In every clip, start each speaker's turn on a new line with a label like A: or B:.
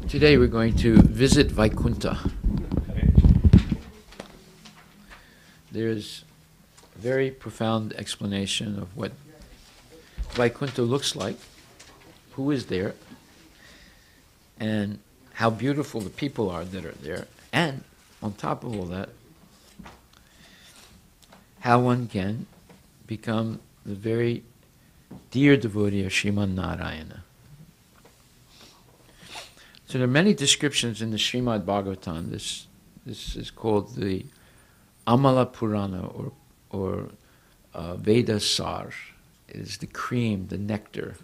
A: Today we're going to visit Vaikuntha. There's a very profound explanation of what Vaikuntha looks like, who is there, and how beautiful the people are that are there, and on top of all that, how one can become the very dear devotee of Sriman Narayana. So there are many descriptions in the Srimad Bhagavatam. This is called the Amala Purana or Veda Sar. It is the cream, the nectar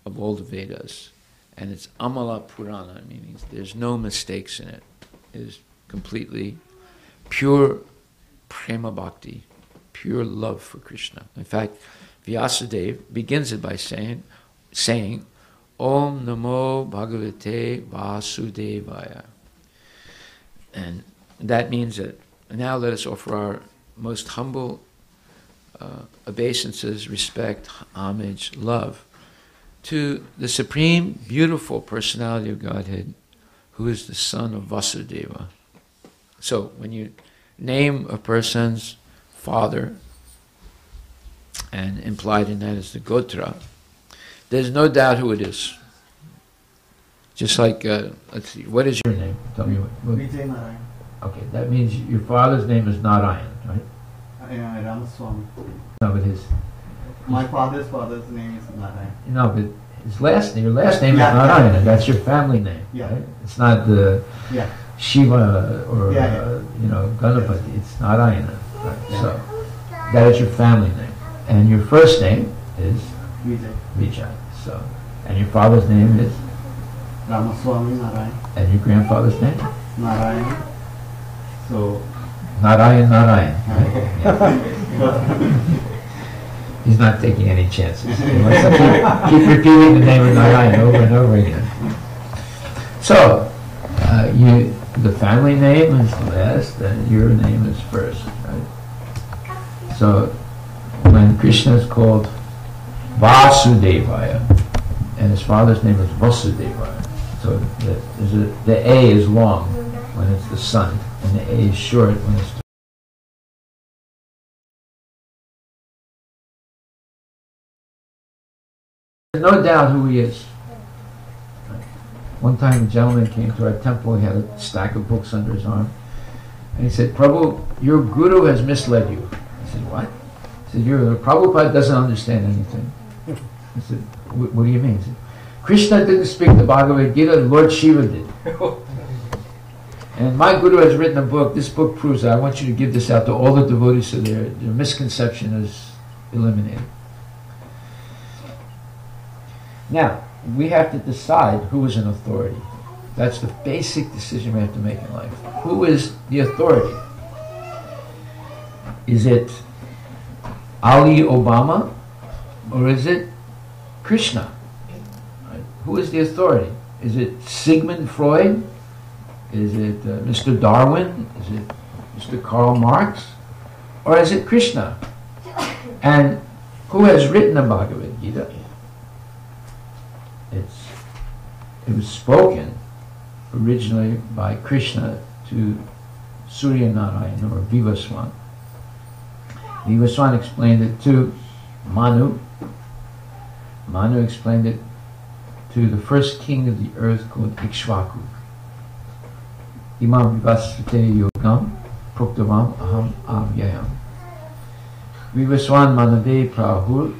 A: of all the Vedas. And it's Amala Purana, meaning there's no mistakes in it. It is completely pure prema bhakti, pure love for Krishna. In fact, Vyasadeva begins it by saying, Om Namo Bhagavate Vasudevaya. And that means that now let us offer our most humble obeisances, respect, homage, love to the supreme, beautiful personality of Godhead, who is the son of Vasudeva. So when you name a person's father, and implied in that is the Gotra, there's no doubt who it is. Just like, let's see, what is your name? Tell me what.
B: Vijay Narayan.
A: Okay, that means your father's name is Narayan, right?
B: Ramaswamy.
A: No, but
B: my father's name is Narayan.
A: No, but your last name is Narayan, and that's your family name, right? It's not the Shiva or Ganapati. Yes. It's Narayana, right? Yeah. So that is your family name, and your first name is Vijay. So, and your father's name is
B: Ramaswamy Narayan.
A: And your grandfather's name?
B: Narayan. So
A: Narayan. Right? He's not taking any chances. He wants to keep repeating the name of Narayan over and over again. So, the family name is last, and your name is first, right? So, when Krishna is called Vasudevaya, and his father's name is Vasudevaya, so the A is long when it's the son, and the A is short when it's no doubt who he is. One time a gentleman came to our temple, he had a stack of books under his arm, and he said, Prabhu, your guru has misled you. I said, what? He said, Prabhupada doesn't understand anything. I said, what do you mean? He said, Krishna didn't speak the Bhagavad Gita, Lord Shiva did. And my guru has written a book, this book proves that. I want you to give this out to all the devotees so their misconception is eliminated. Now, we have to decide who is an authority. That's the basic decision we have to make in life. Who is the authority? Is it Ali Obama or is it Krishna? Right? Who is the authority? Is it Sigmund Freud? Is it Mr. Darwin? Is it Mr. Karl Marx? Or is it Krishna? And who has written the Bhagavad Gita? It was spoken originally by Krishna to Surya Narayana or Vivaswan. Vivaswan explained it to Manu. Manu explained it to the first king of the earth called Ikshvaku. Imam Vivasvate Yogam Proktavam Aham Avyayam. Vivaswan Manave Prahur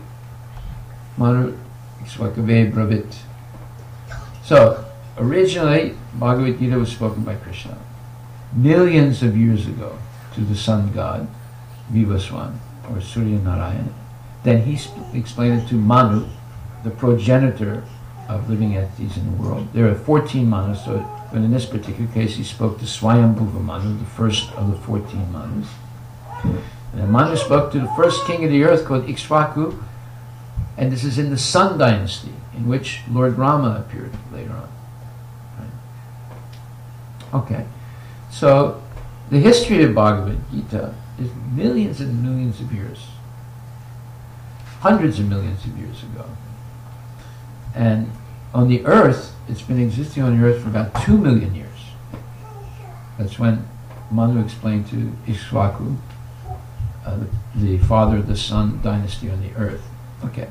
A: Manu Ikshvakave Bravit. So, originally, Bhagavad Gita was spoken by Krishna. Millions of years ago, to the sun god, Vivaswan, or Surya Narayana. Then he explained it to Manu, the progenitor of living entities in the world. There are 14 Manus, but in this particular case, he spoke to Swayambhuva Manu, the first of the 14 Manus. And Manu spoke to the first king of the earth called Ikshvaku, and this is in the Sun dynasty, in which Lord Rama appeared later on. Right? Okay, so the history of Bhagavad Gita is millions and millions of years, hundreds of millions of years ago. And on the earth, it's been existing on the earth for about 2 million years. That's when Manu explained to Ikshvaku, the father of the Sun dynasty on the earth. Okay.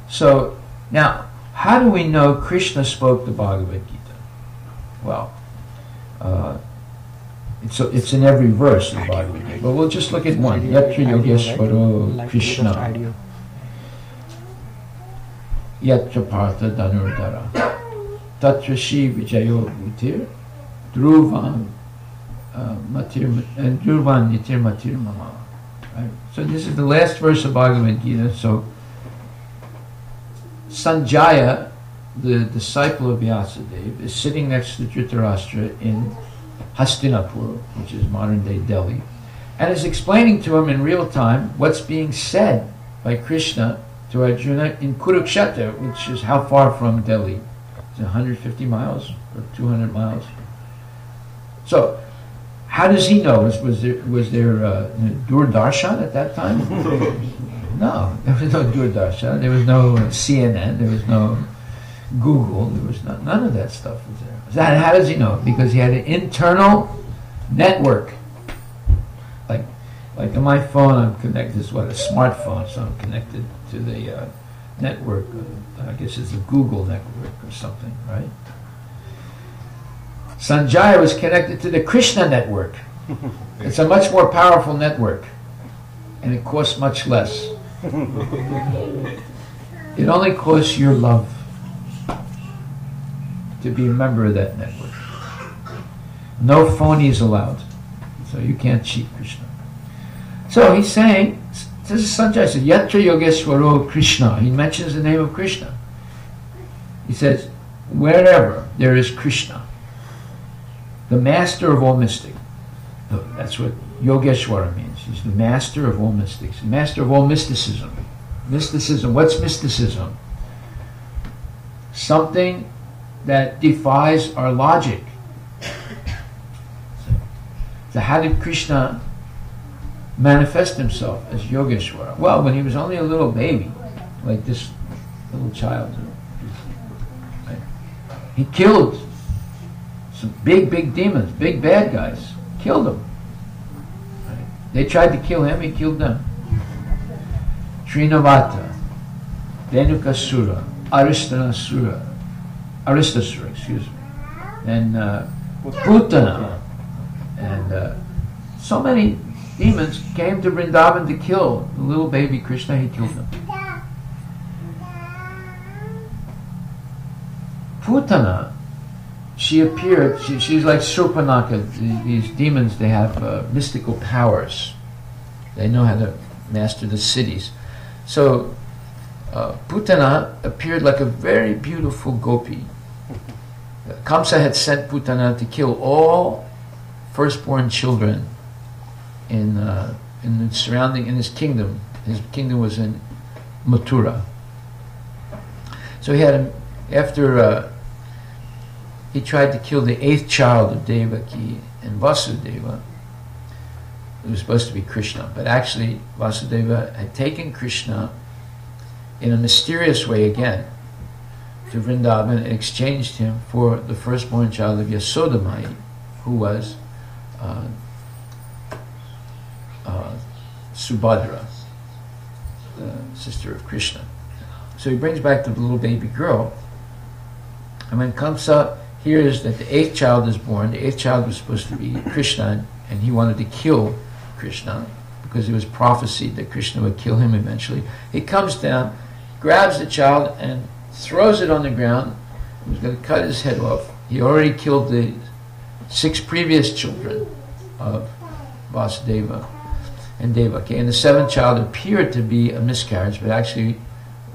A: So, now, how do we know Krishna spoke the Bhagavad Gita? Well, it's in every verse of the Bhagavad Gita, but we'll just look at one. Yatra Yogeshwaro Krishna Yatra Partha Dhanurdhara Tatra Shi Vijayo Bhutir Dhruvan Nitir Matir Mama. Right? So this is the last verse of Bhagavad Gita. So Sanjaya, the disciple of Vyasadeva, is sitting next to Dhritarashtra in Hastinapur, which is modern-day Delhi, and is explaining to him in real time what's being said by Krishna to Arjuna in Kurukshetra, which is how far from Delhi? It's 150 miles or 200 miles. So, how does he know? Was there Doordarshan at that time? No, there was no Doordarshan. There was no CNN. There was no Google. There was none of that stuff was there. How does he know? Because he had an internal network. Like on my phone, I'm connected. This is what, a smartphone, so I'm connected to the network. I guess it's a Google network or something, right? Sanjaya was connected to the Krishna network. It's a much more powerful network, and it costs much less. It only costs your love to be a member of that network. No phonies allowed. So you can't cheat Krishna. So he's saying, this is Sanjaya said, Yatra Yogeshwaro Krishna. He mentions the name of Krishna. He says, wherever there is Krishna, the master of all mystics. That's what Yogeshwara means. He's the master of all mystics, the master of all mysticism. Mysticism, what's mysticism? Something that defies our logic. So how did Krishna manifest himself as Yogeshwara? Well, when he was only a little baby, like this little child, right? He killed some big demons, big bad guys. Killed them. Right? They tried to kill him, he killed them. Trinavata, Dhenukasura, Aristasura, and Putana, and so many demons came to Vrindavan to kill the little baby Krishna. He killed them. Putana, she appeared, she's like Surpanaka. These demons, they have mystical powers. They know how to master the cities. So Putana appeared like a very beautiful gopi. Kamsa had sent Putana to kill all firstborn children in the surrounding, in his kingdom. His kingdom was in Mathura. So he had, after he tried to kill the 8th child of Devaki and Vasudeva. It was supposed to be Krishna, but actually Vasudeva had taken Krishna in a mysterious way again to Vrindavan and exchanged him for the firstborn child of Yasodamai, who was Subhadra, the sister of Krishna. So he brings back the little baby girl, and when Kamsa hears that the 8th child is born, the 8th child was supposed to be Krishna, and he wanted to kill Krishna because it was prophesied that Krishna would kill him eventually. He comes down, grabs the child, and throws it on the ground. He was going to cut his head off. He already killed the 6 previous children of Vasudeva and Devaki. And the 7th child appeared to be a miscarriage, but actually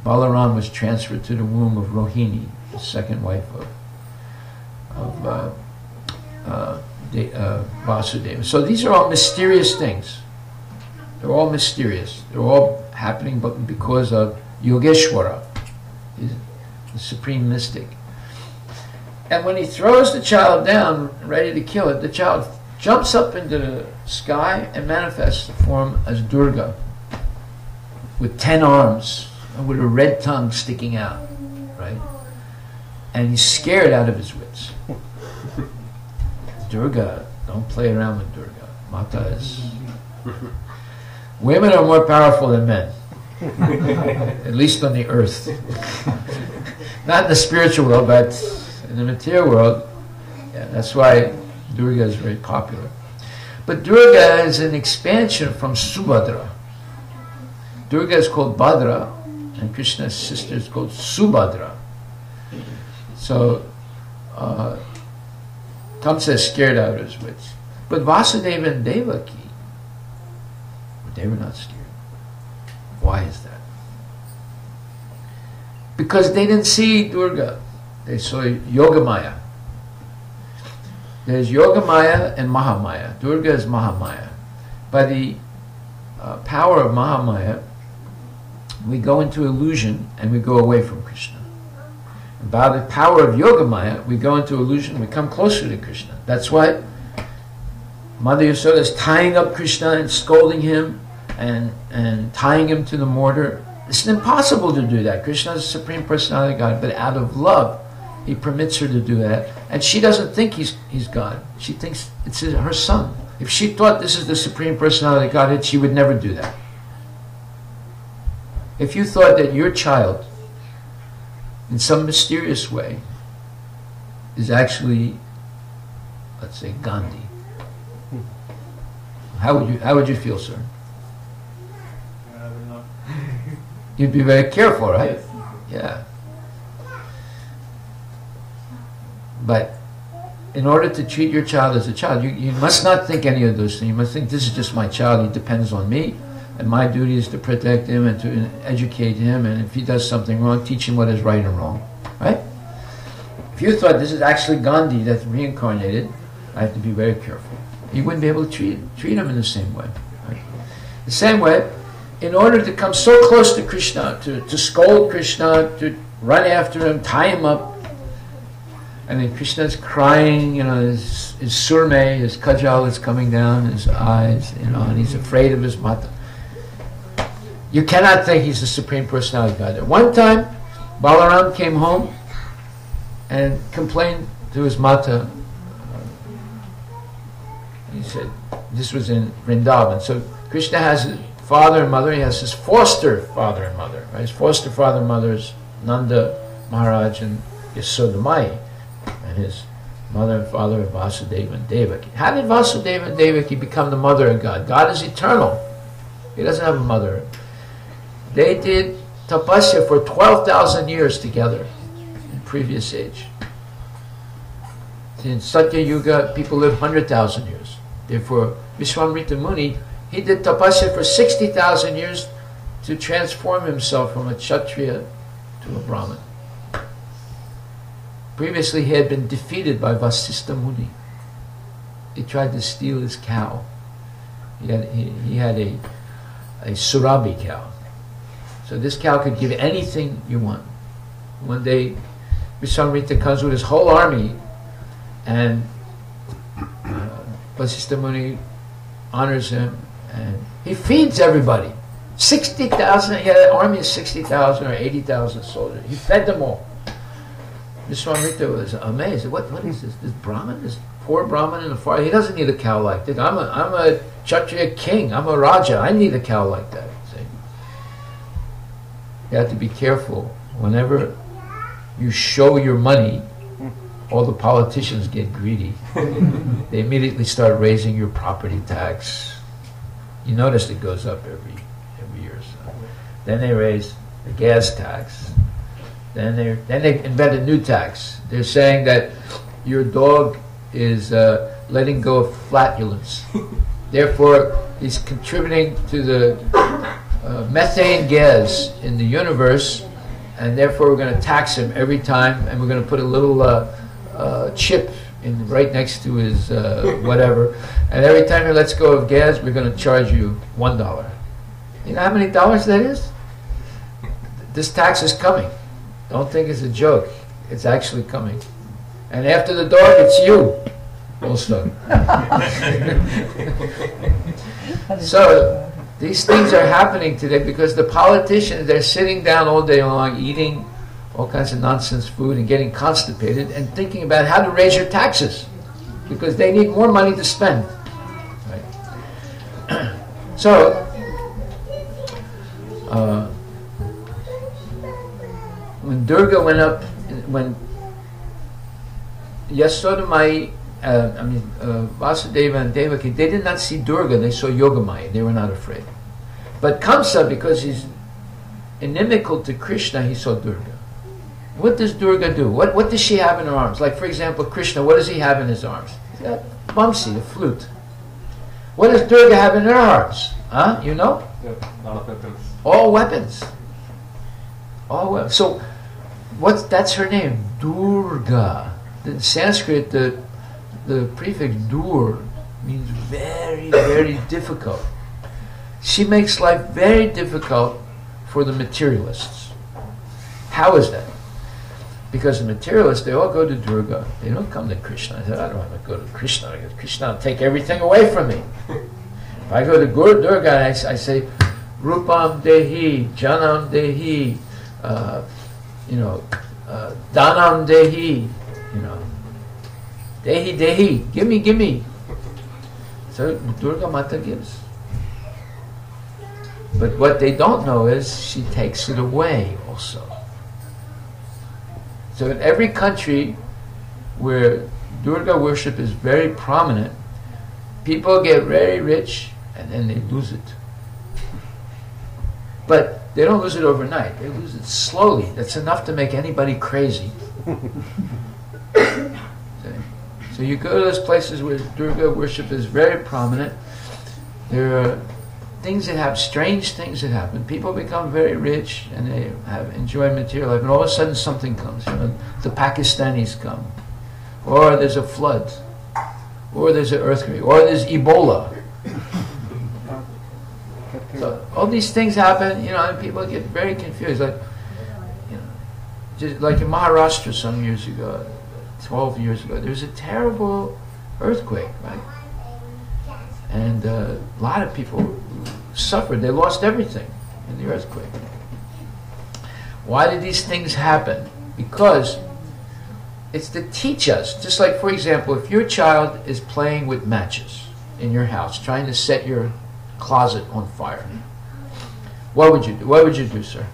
A: Balaram was transferred to the womb of Rohini, the second wife of Vasudeva. So these are all mysterious things. They're all mysterious. They're all happening but because of Yogeshwara, the supreme mystic. And when he throws the child down, ready to kill it, the child jumps up into the sky and manifests the form as Durga, with 10 arms and with a red tongue sticking out, right? and he's scared out of his wits. Durga, don't play around with Durga. Mata is... Women are more powerful than men. At least on the earth. Not in the spiritual world, but in the material world. Yeah, that's why Durga is very popular. But Durga is an expansion from Subhadra. Durga is called Bhadra, and Krishna's sister is called Subhadra. So, Kamsa is scared out of his wits. But Vasudeva and Devaki, they were not scared. Why is that? Because they didn't see Durga. They saw Yogamaya. There's Yogamaya and Mahamaya. Durga is Mahamaya. By the power of Mahamaya, we go into illusion and we go away from Krishna. And by the power of Yogamaya, we go into illusion, we come closer to Krishna. That's why Mother Yasoda is tying up Krishna and scolding him and tying him to the mortar. It's impossible to do that. Krishna is the Supreme Personality of God, but out of love, he permits her to do that. And she doesn't think he's God. She thinks it's her son. If she thought this is the Supreme Personality of Godhead, she would never do that. If you thought that your child, in some mysterious way, is actually, let's say, Gandhi, how would you feel, sir?
B: I will not.
A: You'd be very careful, right?
B: Yes.
A: Yeah. But in order to treat your child as a child, you must not think any of those things. You must think, this is just my child, he depends on me, and my duty is to protect him and to educate him, and if he does something wrong, teach him what is right and wrong. Right? If you thought this is actually Gandhi that's reincarnated, I have to be very careful. You wouldn't be able to treat him in the same way. Right? The same way, in order to come so close to Krishna, to scold Krishna, to run after him, tie him up, and then Krishna's crying, his surme, his kajal is coming down, his eyes, and he's afraid of his mata. You cannot think he's the Supreme Personality of God. At one time, Balaram came home and complained to his mata. He said, this was in Vrindavan. So Krishna has his father and mother, he has his foster father and mother. Right? His foster father and mother is Nanda Maharaj and Yasoda Mai. And his mother and father are Vasudeva and Devaki. How did Vasudeva and Devaki become the mother of God? God is eternal. He doesn't have a mother. They did tapasya for 12,000 years together in previous age. In Satya Yuga, people live 100,000 years. Therefore, Vishwamrita Muni, he did tapasya for 60,000 years to transform himself from a Kshatriya to a Brahmin. Previously, he had been defeated by Vasistha Muni. He tried to steal his cow. He had a Surabhi cow. So this cow could give anything you want. One day, Vishwamrita comes with his whole army, and Vasistha Muni honors him, and he feeds everybody. 60,000, he had an army of 60,000 or 80,000 soldiers. He fed them all. Vishwamrita was amazed. What is this? This Brahmin, this poor Brahmin in the forest, he doesn't need a cow like this. I'm a Kshatriya king. I'm a Raja. I need a cow like that. See? You have to be careful. Whenever you show your money, all the politicians get greedy. They immediately start raising your property tax. You notice it goes up every year or so. Then they raise the gas tax. Then they invent a new tax. They're saying that your dog is letting go of flatulence. Therefore, he's contributing to the methane gas in the universe, and therefore we're going to tax him every time, and we're going to put a little chip right next to his whatever, and every time he lets go of gas, we're going to charge you $1. You know how many dollars that is? This tax is coming. Don't think it's a joke. It's actually coming. And after the dog, it's you also. So these things are happening today because the politicians, they're sitting down all day long, eating all kinds of nonsense food and getting constipated and thinking about how to raise your taxes because they need more money to spend. Right? So, when Durga went up, when Yasodamai, Vasudeva and Devaki, they did not see Durga, they saw Yogamaya, they were not afraid. But Kamsa, because he's inimical to Krishna, he saw Durga. What does Durga do? What does she have in her arms? Like, for example, Krishna, what does he have in his arms? He's got Bamsi, the flute. What does Durga have in her arms? Huh? You know?
B: Yep, all weapons.
A: All weapons. All weapons. So, that's her name, Durga. In Sanskrit, the prefix dur means very, very difficult. She makes life very difficult for the materialists. How is that? Because the materialists, they all go to Durga. They don't come to Krishna. I said, I don't want to go to Krishna. Krishna will take everything away from me. If I go to Durga and I say, Rupam Dehi, Janam Dehi, Danam Dehi, Dehi Dehi, give me. So Durga Mata gives. But what they don't know is she takes it away also. So in every country where Durga worship is very prominent, people get very rich and then they lose it. But they don't lose it overnight. They lose it slowly. That's enough to make anybody crazy. So you go to those places where Durga worship is very prominent. There are things that happen, strange things that happen. People become very rich and they enjoy material life, and all of a sudden something comes. The Pakistanis come, or there's a flood, or there's an earthquake, or there's Ebola. So all these things happen, and people get very confused. Just like in Maharashtra some years ago, 12 years ago, there was a terrible earthquake, right? And a lot of people suffered. They lost everything in the earthquake. Why did these things happen? Because it's to teach us. Just like, for example, if your child is playing with matches in your house, trying to set your closet on fire, what would you do? What would you do, sir?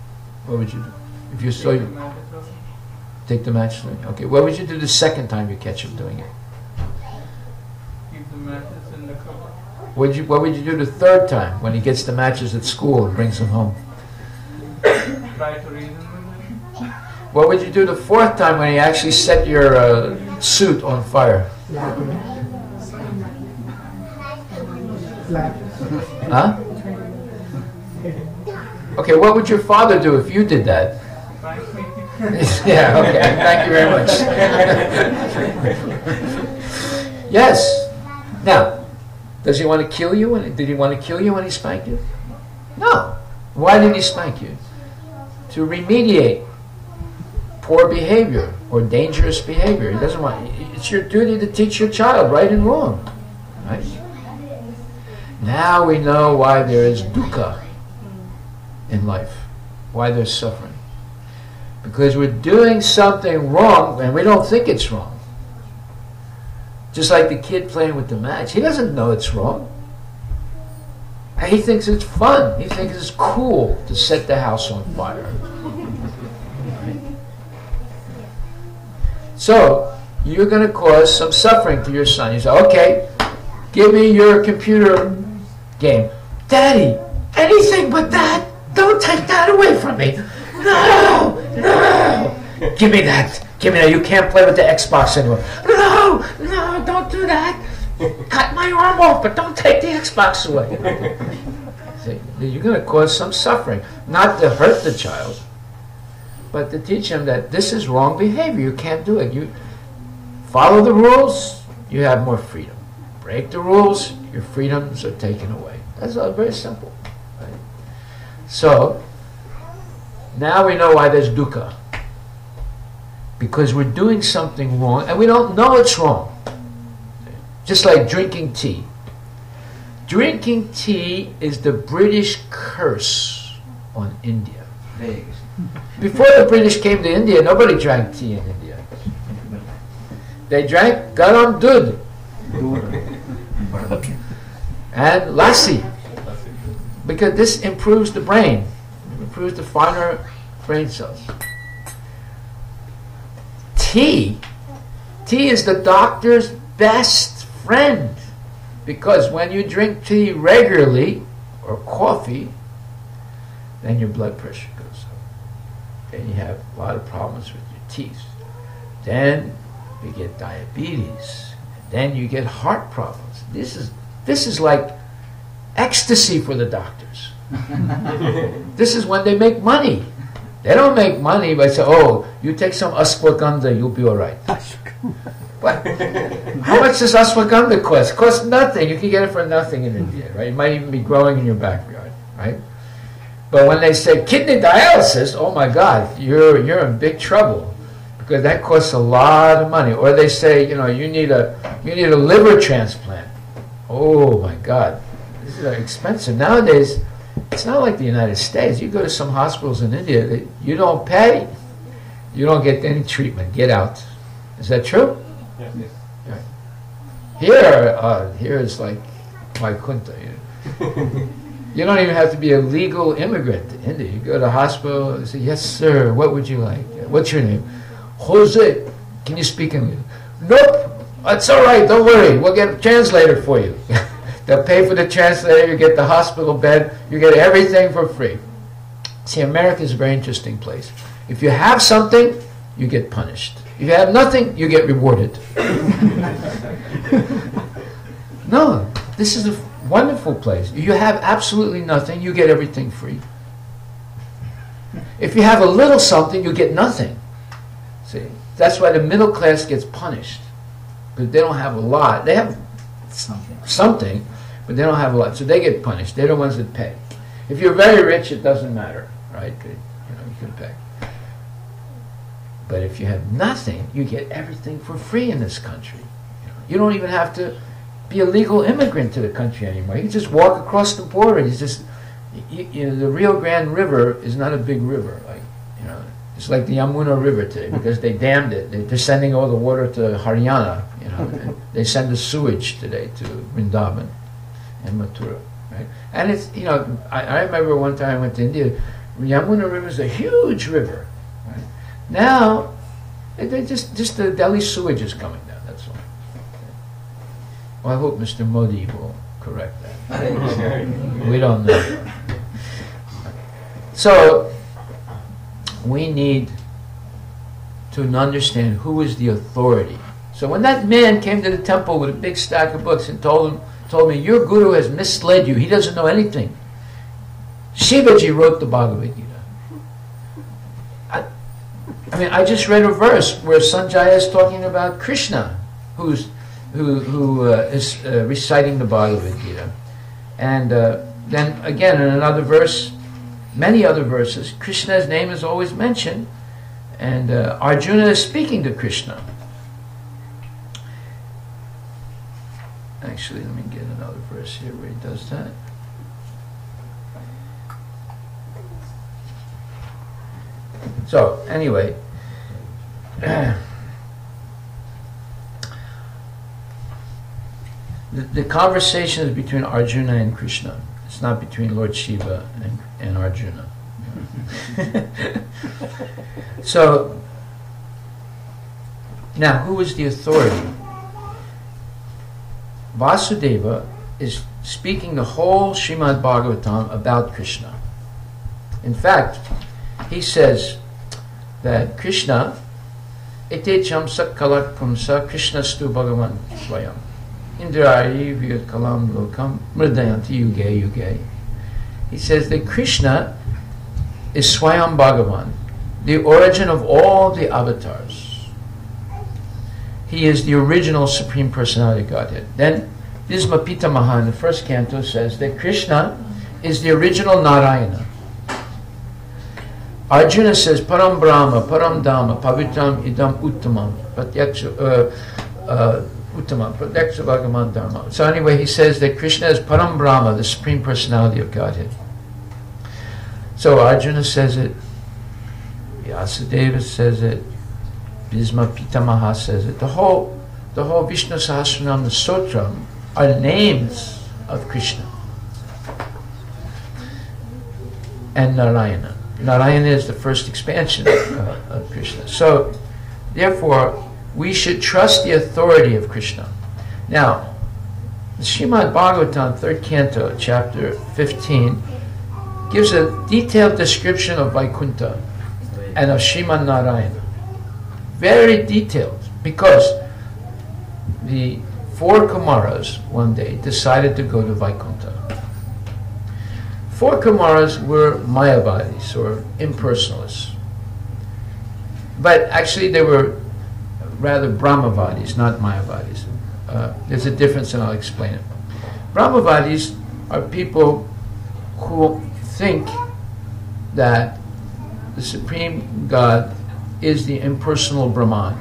A: What would you do? If you saw you take the matches? Okay. What would you do the second time you catch him doing it?
B: Keep the matches in the cupboard.
A: What would you do the third time when he gets the matches at school and brings them home?
B: Try to reason with him.
A: What would you do the fourth time when he actually set your suit on fire? Huh? Okay, what would your father do if you did that? Yeah, okay, thank you very much. Yes. Now, does he want to kill you? Did he want to kill you when he spanked you? No. Why did he spank you? To remediate poor behavior or dangerous behavior. He doesn't want. It's your duty to teach your child right and wrong. Right? Now we know why there is dukkha in life, why there's suffering. Because we're doing something wrong and we don't think it's wrong. Just like the kid playing with the match. He doesn't know it's wrong. He thinks it's fun. He thinks it's cool to set the house on fire. Right? So, you're going to cause some suffering to your son. You say, okay, give me your computer game. Daddy, anything but that. Don't take that away from me. No, no. Give me that. Give me that. You can't play with the Xbox anymore. No, no, don't do that. Cut my arm off, but don't take the Xbox away. See, you're going to cause some suffering. Not to hurt the child, but to teach him that this is wrong behavior. You can't do it. You follow the rules, you have more freedom. Break the rules, your freedoms are taken away. That's all very simple. Right? So, now we know why there's dukkha. Because we're doing something wrong and we don't know it's wrong. Just like drinking tea. Drinking tea is the British curse on India. Before the British came to India, nobody drank tea in India. They drank garam dudh and lassi, because this improves the brain, improves the finer brain cells. Tea is the doctor's best friend, because when you drink tea regularly, or coffee, then your blood pressure goes up. Then you have a lot of problems with your teeth. Then you get diabetes. Then you get heart problems. This is like ecstasy for the doctors. This is when they make money. They don't make money by saying, "Oh, you take some ashwagandha, you'll be all right." What? How much does ashwagandha cost? It costs nothing. You can get it for nothing in India, right? It might even be growing in your backyard, right? But when they say kidney dialysis, oh my God, you're in big trouble, because that costs a lot of money. Or they say, you need a liver transplant. Oh my God, this is expensive. Nowadays, it's not like the United States. You go to some hospitals in India, you don't pay, you don't get any treatment. Get out. Is that true?
B: Yes.
A: Here it's like Vaikuntha. You don't even have to be a legal immigrant to India. You go to the hospital and say, "Yes, sir, what would you like? What's your name?" "Jose, can you speak English?" "Nope, it's all right, don't worry. We'll get a translator for you." They'll pay for the translator, you get the hospital bed, you get everything for free. See, America is a very interesting place. If you have something, you get punished. If you have nothing, you get rewarded. No, this is a wonderful place. If you have absolutely nothing, you get everything free. If you have a little something, you get nothing. See, that's why the middle class gets punished, because they don't have a lot. They have something, but they don't have a lot, so they get punished. They're the ones that pay. If you're very rich, it doesn't matter, right? You can pay. But if you have nothing, you get everything for free in this country. You don't even have to be a legal immigrant to the country anymore. You can just walk across the border. The Rio Grande River is not a big river. It's like the Yamuna River today, because they dammed it. They're sending all the water to Haryana. And they send the sewage today to Vrindavan and Mathura. Right? And it's I remember one time I went to India. Yamuna River is a huge river. Right? Now, they just the Delhi sewage is coming down. That's all. Well, I hope Mr. Modi will correct that. We don't know. So, we need to understand who is the authority. So when that man came to the temple with a big stack of books and told me, "Your guru has misled you. He doesn't know anything." Shivaji wrote the Bhagavad Gita. I just read a verse where Sanjaya is talking about Krishna, who is reciting the Bhagavad Gita. And then again in another verse, many other verses, Krishna's name is always mentioned, and Arjuna is speaking to Krishna. Actually, let me get another verse here where he does that. So, anyway, the conversation is between Arjuna and Krishna. It's not between Lord Shiva and Arjuna. So, now, who is the authority? Vasudeva is speaking the whole Srimad Bhagavatam about Krishna. In fact, he says that Krishna, etecham sakala pumsa Krishna stu bhagavan svayam indrari vyat kalam lokam mridayanti yuge yuge. He says that Krishna is Swayam Bhagavan, the origin of all the avatars. He is the original Supreme Personality of Godhead. Then Bhisma Pitamaha in the first canto says that Krishna is the original Narayana. Arjuna says, Param Brahma, Param Dhamma, Pavitram Idam Uttamam, Pratyaksa Bhagavan Dharma. So anyway, he says that Krishna is Param Brahma, the Supreme Personality of Godhead. So Arjuna says it Vyasadeva says it, Bhisma Pitamaha says it. The whole Vishnu Sahasranam, the Stotram, are names of Krishna and Narayana. Narayana is the first expansion of Krishna. So, therefore, we should trust the authority of Krishna. Now, the Srimad Bhagavatam, 3rd Canto, chapter 15, gives a detailed description of Vaikuntha and of Srimad Narayana. Very detailed, because the 4 Kumaras one day decided to go to Vaikuntha. 4 Kumaras were Mayavadis, or impersonalists. But actually they were rather Brahmavadis, not Mayavadis. There's a difference and I'll explain it. Brahmavadis are people who think that the Supreme God is the impersonal Brahman.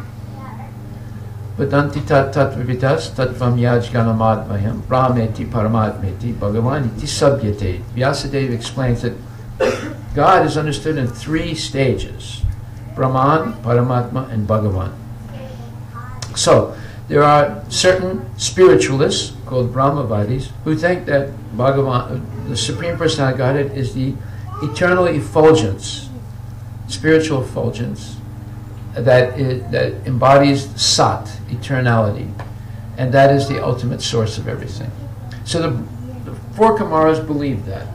A: Vedanti tat tatvavitas tatvam yajganamadvayam brahmeti paramatmeti bhagavaniti sabhyate. Vyasadeva explains that God is understood in 3 stages: Brahman, Paramatma, and Bhagavan. So, there are certain spiritualists called Brahmavadis who think that Bhagavan, the Supreme Personality of Godhead, is the eternal effulgence, spiritual effulgence that embodies Sat, eternality, and that is the ultimate source of everything. So the 4 Kumaras believe that.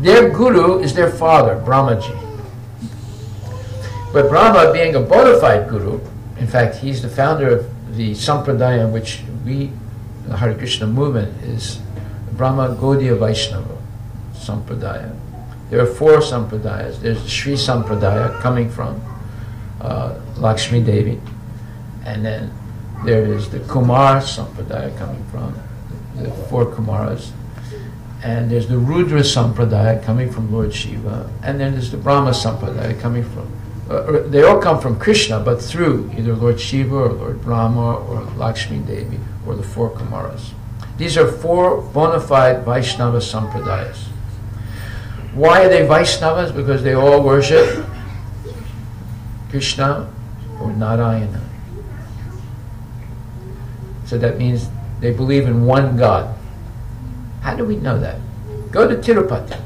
A: Their guru is their father, Brahmaji. But Brahma, being a bona fide guru, in fact, he's the founder of the Sampradaya in which we, the Hare Krishna movement, is Brahma Gaudiya Vaishnava Sampradaya. There are 4 Sampradayas. There's the Sri Sampradaya coming from Lakshmi Devi, and then there is the Kumar Sampradaya coming from the 4 Kumaras, and there's the Rudra Sampradaya coming from Lord Shiva, and then there's the Brahma Sampradaya coming from they all come from Krishna, but through either Lord Shiva or Lord Brahma or Lakshmi Devi or the 4 Kumaras. These are 4 bona fide Vaishnava Sampradayas. Why are they Vaishnavas? Because they all worship Krishna or Narayana. So that means they believe in one God. How do we know that? Go to Tirupati.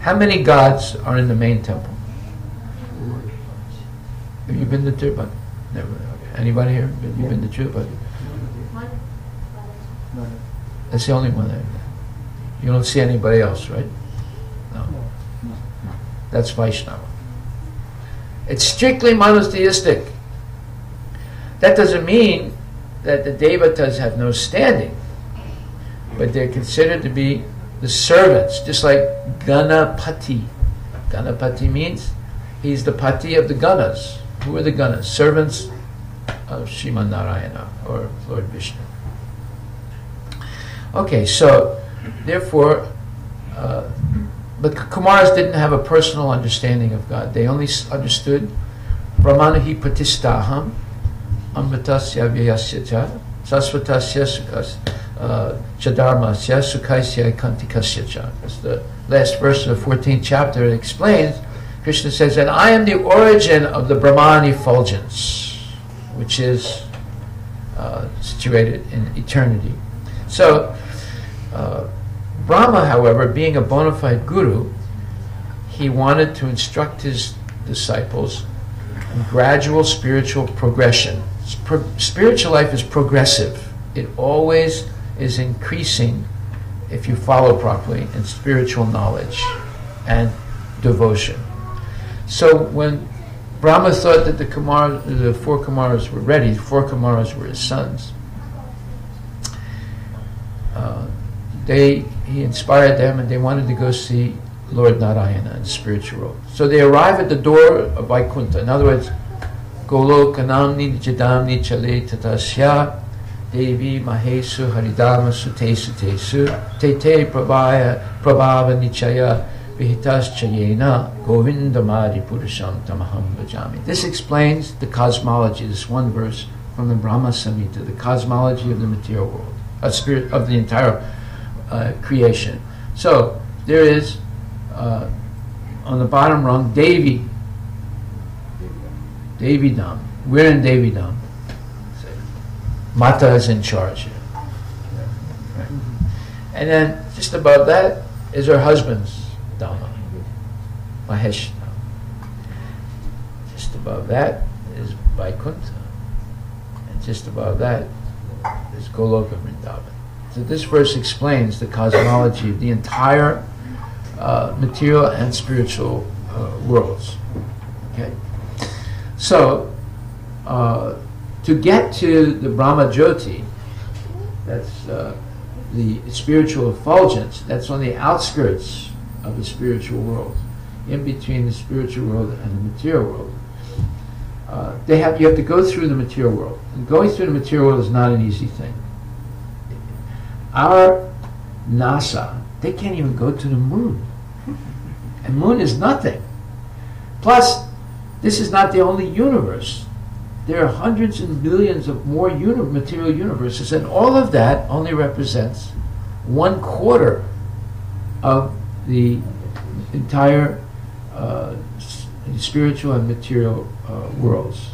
A: How many gods are in the main temple? Have you been to Tirupati? Never. Okay. Anybody here? Have you been to Tirupati? That's the only one there. You don't see anybody else, right? No. That's Vaishnava. It's strictly monotheistic. That doesn't mean that the Devatas have no standing, but they're considered to be the servants, just like Ganapati. Ganapati means he's the Pati of the Ganas. Who are the Ganas? Servants of Sriman Narayana or Lord Vishnu. Okay, so therefore, but Kumaras didn't have a personal understanding of God. They only understood Brahmanahi Patistaham, Amritasya Vyasya Cha, Sasvatasya Sukas, Chadarmasya Sukaisya Kantikasya Cha. That's the last verse of the 14th chapter. It explains, Krishna says, and I am the origin of the Brahman effulgence, which is situated in eternity. So, Brahma, however, being a bona fide guru, he wanted to instruct his disciples in gradual spiritual progression. Spiritual life is progressive. It always is increasing if you follow properly in spiritual knowledge and devotion. So when Brahma thought that the 4 Kumaras were ready, the 4 Kumaras were his sons, he inspired them and they wanted to go see Lord Narayana in spiritual role. So they arrive at the door of Vaikuntha. In other words, Golokanamni Jadamni Chale Tatasya Devi Mahesu Haridama Sutesu Tesu Tete Prabhava Nichaya Vihitas Chayena Govindamadi Purusham Tamaham Bhajami. This explains the cosmology, this one verse from the Brahma Samhita, the cosmology of the material world, of the entire creation. So there is on the bottom rung Devi Devi Dham. We're in Devi Dham. Mata is in charge here. Right. And then just above that is her husband's Dhamma, Mahesh Dham. Just above that is Vaikuntha. And just above that is Goloka Vrindavan. So this verse explains the cosmology of the entire material and spiritual worlds. Okay? So, to get to the Brahma Jyoti, that's the spiritual effulgence, that's on the outskirts of the spiritual world, in between the spiritual world and the material world. You have to go through the material world. And going through the material world is not an easy thing. Our NASA, they can't even go to the moon. And moon is nothing. Plus, this is not the only universe. There are hundreds and billions of more material universes, and all of that only represents 1/4 of the entire spiritual and material worlds.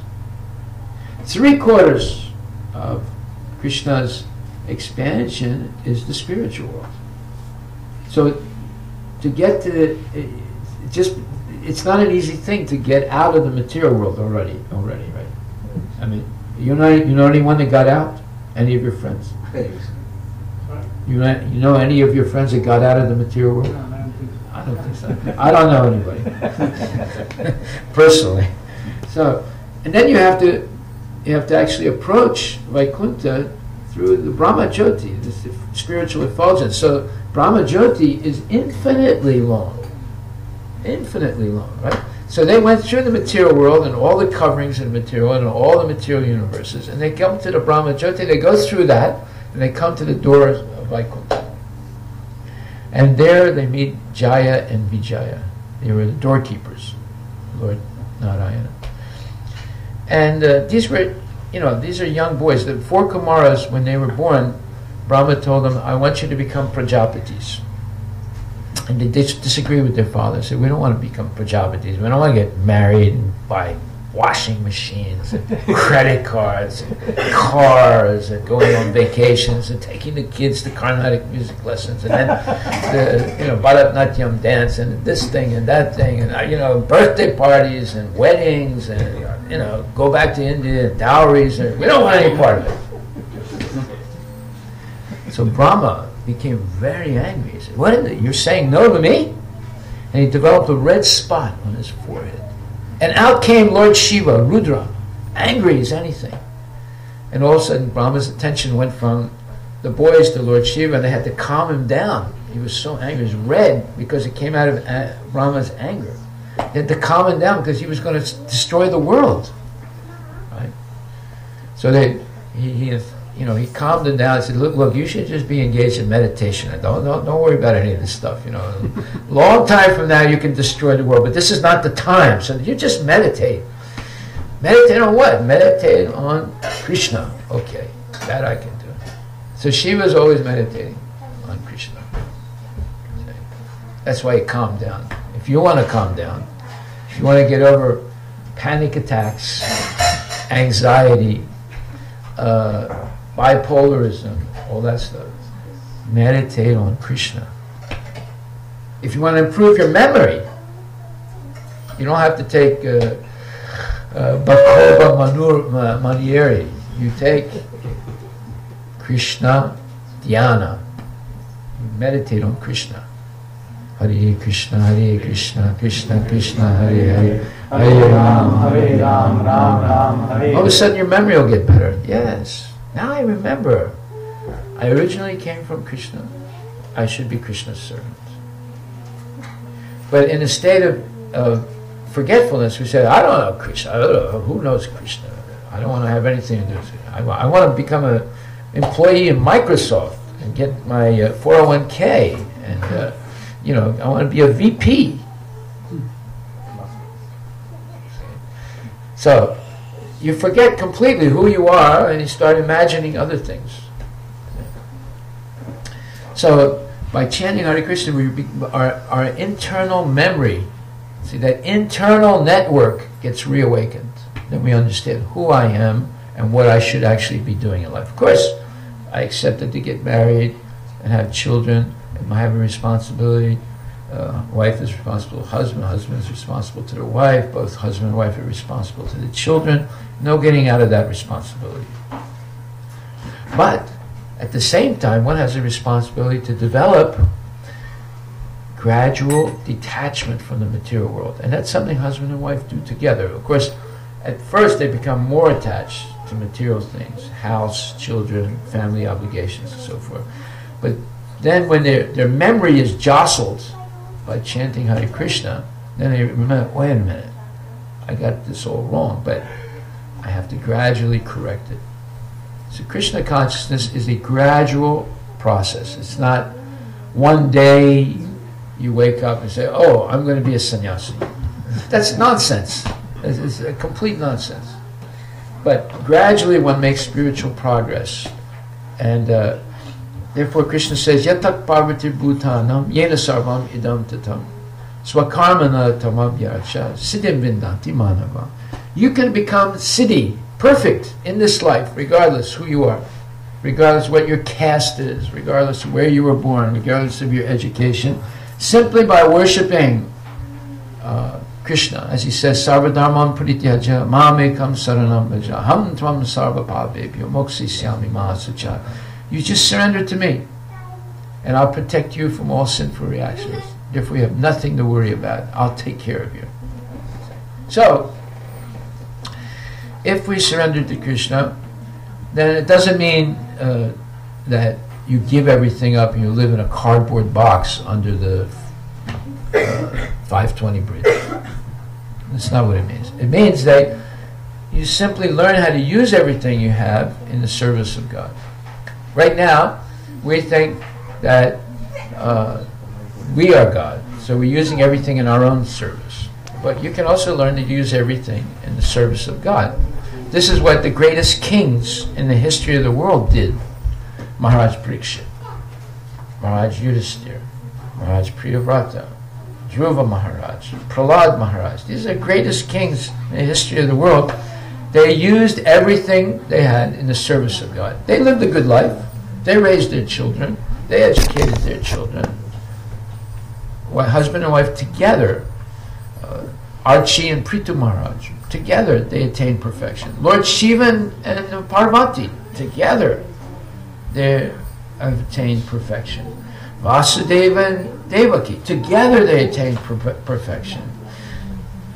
A: 3/4 of Krishna's expansion is the spiritual world. So to get to it's not an easy thing to get out of the material world already, right? I mean, you know anyone that got out? Any of your friends? You know any of your friends that got out of the material world?
B: No, I don't think so.
A: I don't think so. I don't know anybody personally. So, and then you have to actually approach Vaikuntha through the Brahma Jyoti, the spiritual effulgence. So Brahma Jyoti is infinitely long, right? So they went through the material world and all the coverings of the material and all the material universes, and they come to the Brahma Jyoti. They go through that, and they come to the doors of Vaikuntha. And there they meet Jaya and Vijaya. They were the doorkeepers, Lord Narayana. And these are young boys. The 4 Kumaras, when they were born, Brahma told them, I want you to become Prajapatis. And they disagree with their father. They said, we don't want to become Prajapatis. We don't want to get married and buy washing machines and credit cards and cars and going on vacations and taking the kids to Carnatic music lessons and then Bharatanatyam dance and this thing and that thing and birthday parties and weddings and go back to India and dowries. We don't want any part of it. So Brahma became very angry. He said, what is it? You're saying no to me? And he developed a red spot on his forehead. And out came Lord Shiva, Rudra, angry as anything. And all of a sudden Brahma's attention went from the boys to Lord Shiva, and they had to calm him down. He was so angry. He was red because it came out of Brahma's anger. They had to calm him down because he was going to destroy the world. Right? So he calmed him down and said, look, you should just be engaged in meditation. Don't worry about any of this stuff. Long time from now you can destroy the world, but this is not the time. So you just meditate. Meditate on what? Meditate on Krishna. Okay, that I can do. So Shiva's always meditating on Krishna. That's why he calmed down. If you want to calm down, if you want to get over panic attacks, anxiety, bipolarism, all that stuff, meditate on Krishna. If you want to improve your memory, you don't have to take Bakoba Manieri. You take Krishna Dhyana. You meditate on Krishna. Hare Krishna, Krishna Krishna, Hare Hare, Hare Ram, Ram, Hare. All of a sudden your memory will get better. Yes. Now I remember. I originally came from Krishna. I should be Krishna's servant. But in a state of forgetfulness, we say, I don't know Krishna. I don't know. Who knows Krishna? I don't want to have anything to do with it. I want to become an employee in Microsoft and get my 401k. And, I want to be a VP. So, you forget completely who you are and you start imagining other things. So, by chanting Hare Krishna, our internal memory, see, that internal network gets reawakened. then we understand who I am and what I should actually be doing in life. Of course, I accepted to get married and have children, and I have a responsibility. Wife is responsible to husband is responsible to the wife, both husband and wife are responsible to the children. No getting out of that responsibility. But at the same time, one has a responsibility to develop gradual detachment from the material world. And that's something husband and wife do together. Of course, at first they become more attached to material things, house, children, family obligations, and so forth. But then when their memory is jostled by chanting Hare Krishna, then they remember, wait a minute, I got this all wrong, but I have to gradually correct it. So Krishna consciousness is a gradual process. It's not one day you wake up and say, oh, I'm going to be a sannyasi. That's nonsense. It's a complete nonsense. But gradually one makes spiritual progress. And therefore Krishna says, yatak parvati bhutanam yena sarvam idam tatam swakarmana tamam yarcha siddhim vindanti manava. You can become siddhi, perfect in this life, regardless who you are, regardless what your caste is, regardless of where you were born, regardless of your education, simply by worshipping Krishna. As he says, Sarva dharmam parityaja mamekam saranam bhaja ham tvam sarva bhavebhyo moksisyami mahasucha. You just surrender to me, and I'll protect you from all sinful reactions. Therefore you have nothing to worry about. I'll take care of you. So, if we surrender to Krishna, then it doesn't mean that you give everything up and you live in a cardboard box under the 520 bridge. That's not what it means. It means that you simply learn how to use everything you have in the service of God. Right now, we think that we are God, so we're using everything in our own service. But you can also learn to use everything in the service of God. This is what the greatest kings in the history of the world did. Maharaj Parikshit, Maharaj Yudhisthira, Maharaj Priyavrata, Dhruva Maharaj, Prahlad Maharaj. These are the greatest kings in the history of the world. They used everything they had in the service of God. They lived a good life. They raised their children. They educated their children. Husband and wife together, Archie and Prithu Maharaj, together they attained perfection. Lord Shiva and Parvati, together they have attained perfection. Vasudeva and Devaki, together they attained perfection.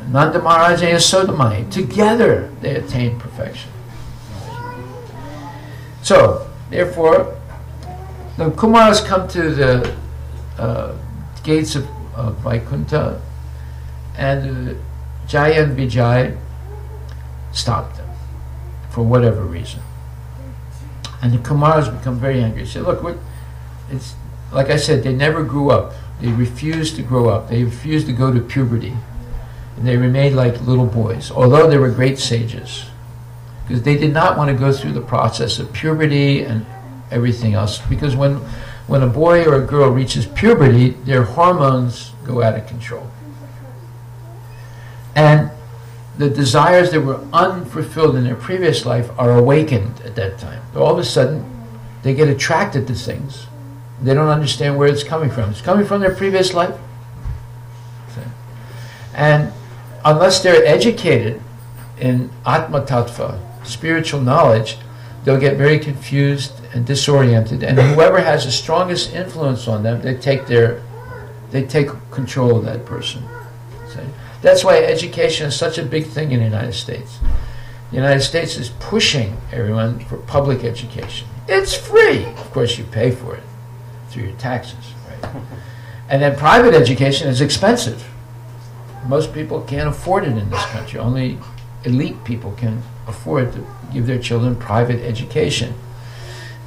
A: Nanda Maharaj and Yasodamai, together they attained perfection. So, therefore, the Kumaras come to the gates of Vaikuntha, and Jaya and Vijay stopped them for whatever reason. And the Kumaras become very angry. They say, look, it's like I said, they never grew up. They refused to grow up. They refused to go to puberty. And they remained like little boys, although they were great sages. Because they did not want to go through the process of puberty and everything else. Because when a boy or a girl reaches puberty, their hormones go out of control. And the desires that were unfulfilled in their previous life are awakened at that time. All of a sudden, they get attracted to things. They don't understand where it's coming from. It's coming from their previous life. And unless they're educated in Atma Tattva, spiritual knowledge, they'll get very confused and disoriented. And whoever has the strongest influence on them, they take control of that person. See? That's why education is such a big thing in the United States. The United States is pushing everyone for public education. It's free. Of course, you pay for it through your taxes, right? And then private education is expensive. Most people can't afford it in this country. Only elite people can afford to give their children private education.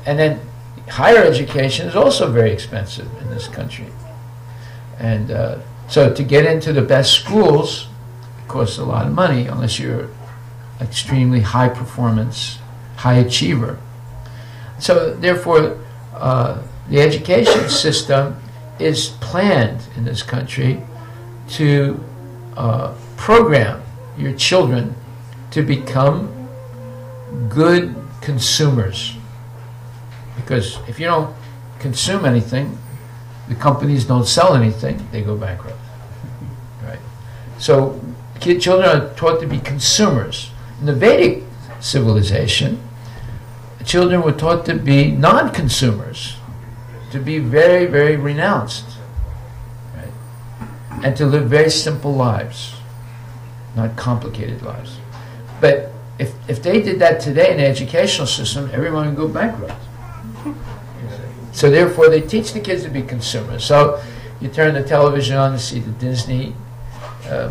A: And then higher education is also very expensive in this country. And so to get into the best schools, it costs a lot of money unless you're extremely high performance, high achiever. So therefore, the education system is planned in this country to program your children to become good consumers. Because if you don't consume anything, the companies don't sell anything, they go bankrupt. Right? So children are taught to be consumers. In the Vedic civilization, children were taught to be non-consumers, to be very, very renounced, right? And to live very simple lives, not complicated lives. But if they did that today in the educational system, everyone would go bankrupt. So therefore, they teach the kids to be consumers. So you turn the television on to see the Disney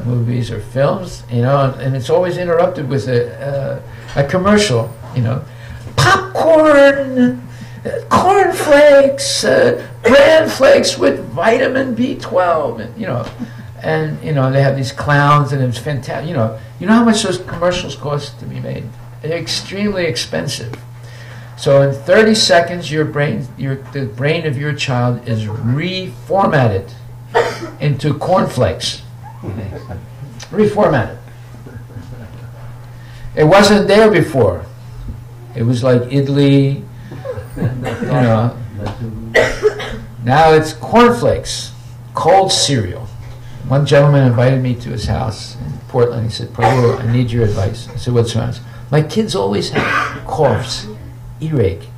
A: movies or films, you know, and it's always interrupted with a commercial, you know, popcorn, cornflakes, bran flakes with vitamin B12, and you know, they have these clowns, and it's fantastic. You know how much those commercials cost to be made? They're extremely expensive. So in 30 seconds, the brain of your child is reformatted into cornflakes. Reformatted. It wasn't there before. It was like idli, you know. Now it's cornflakes, cold cereal. One gentleman invited me to his house in Portland. He said, "Prabhu, I need your advice." I said, "What's wrong?" "My kids always have coughs, earache,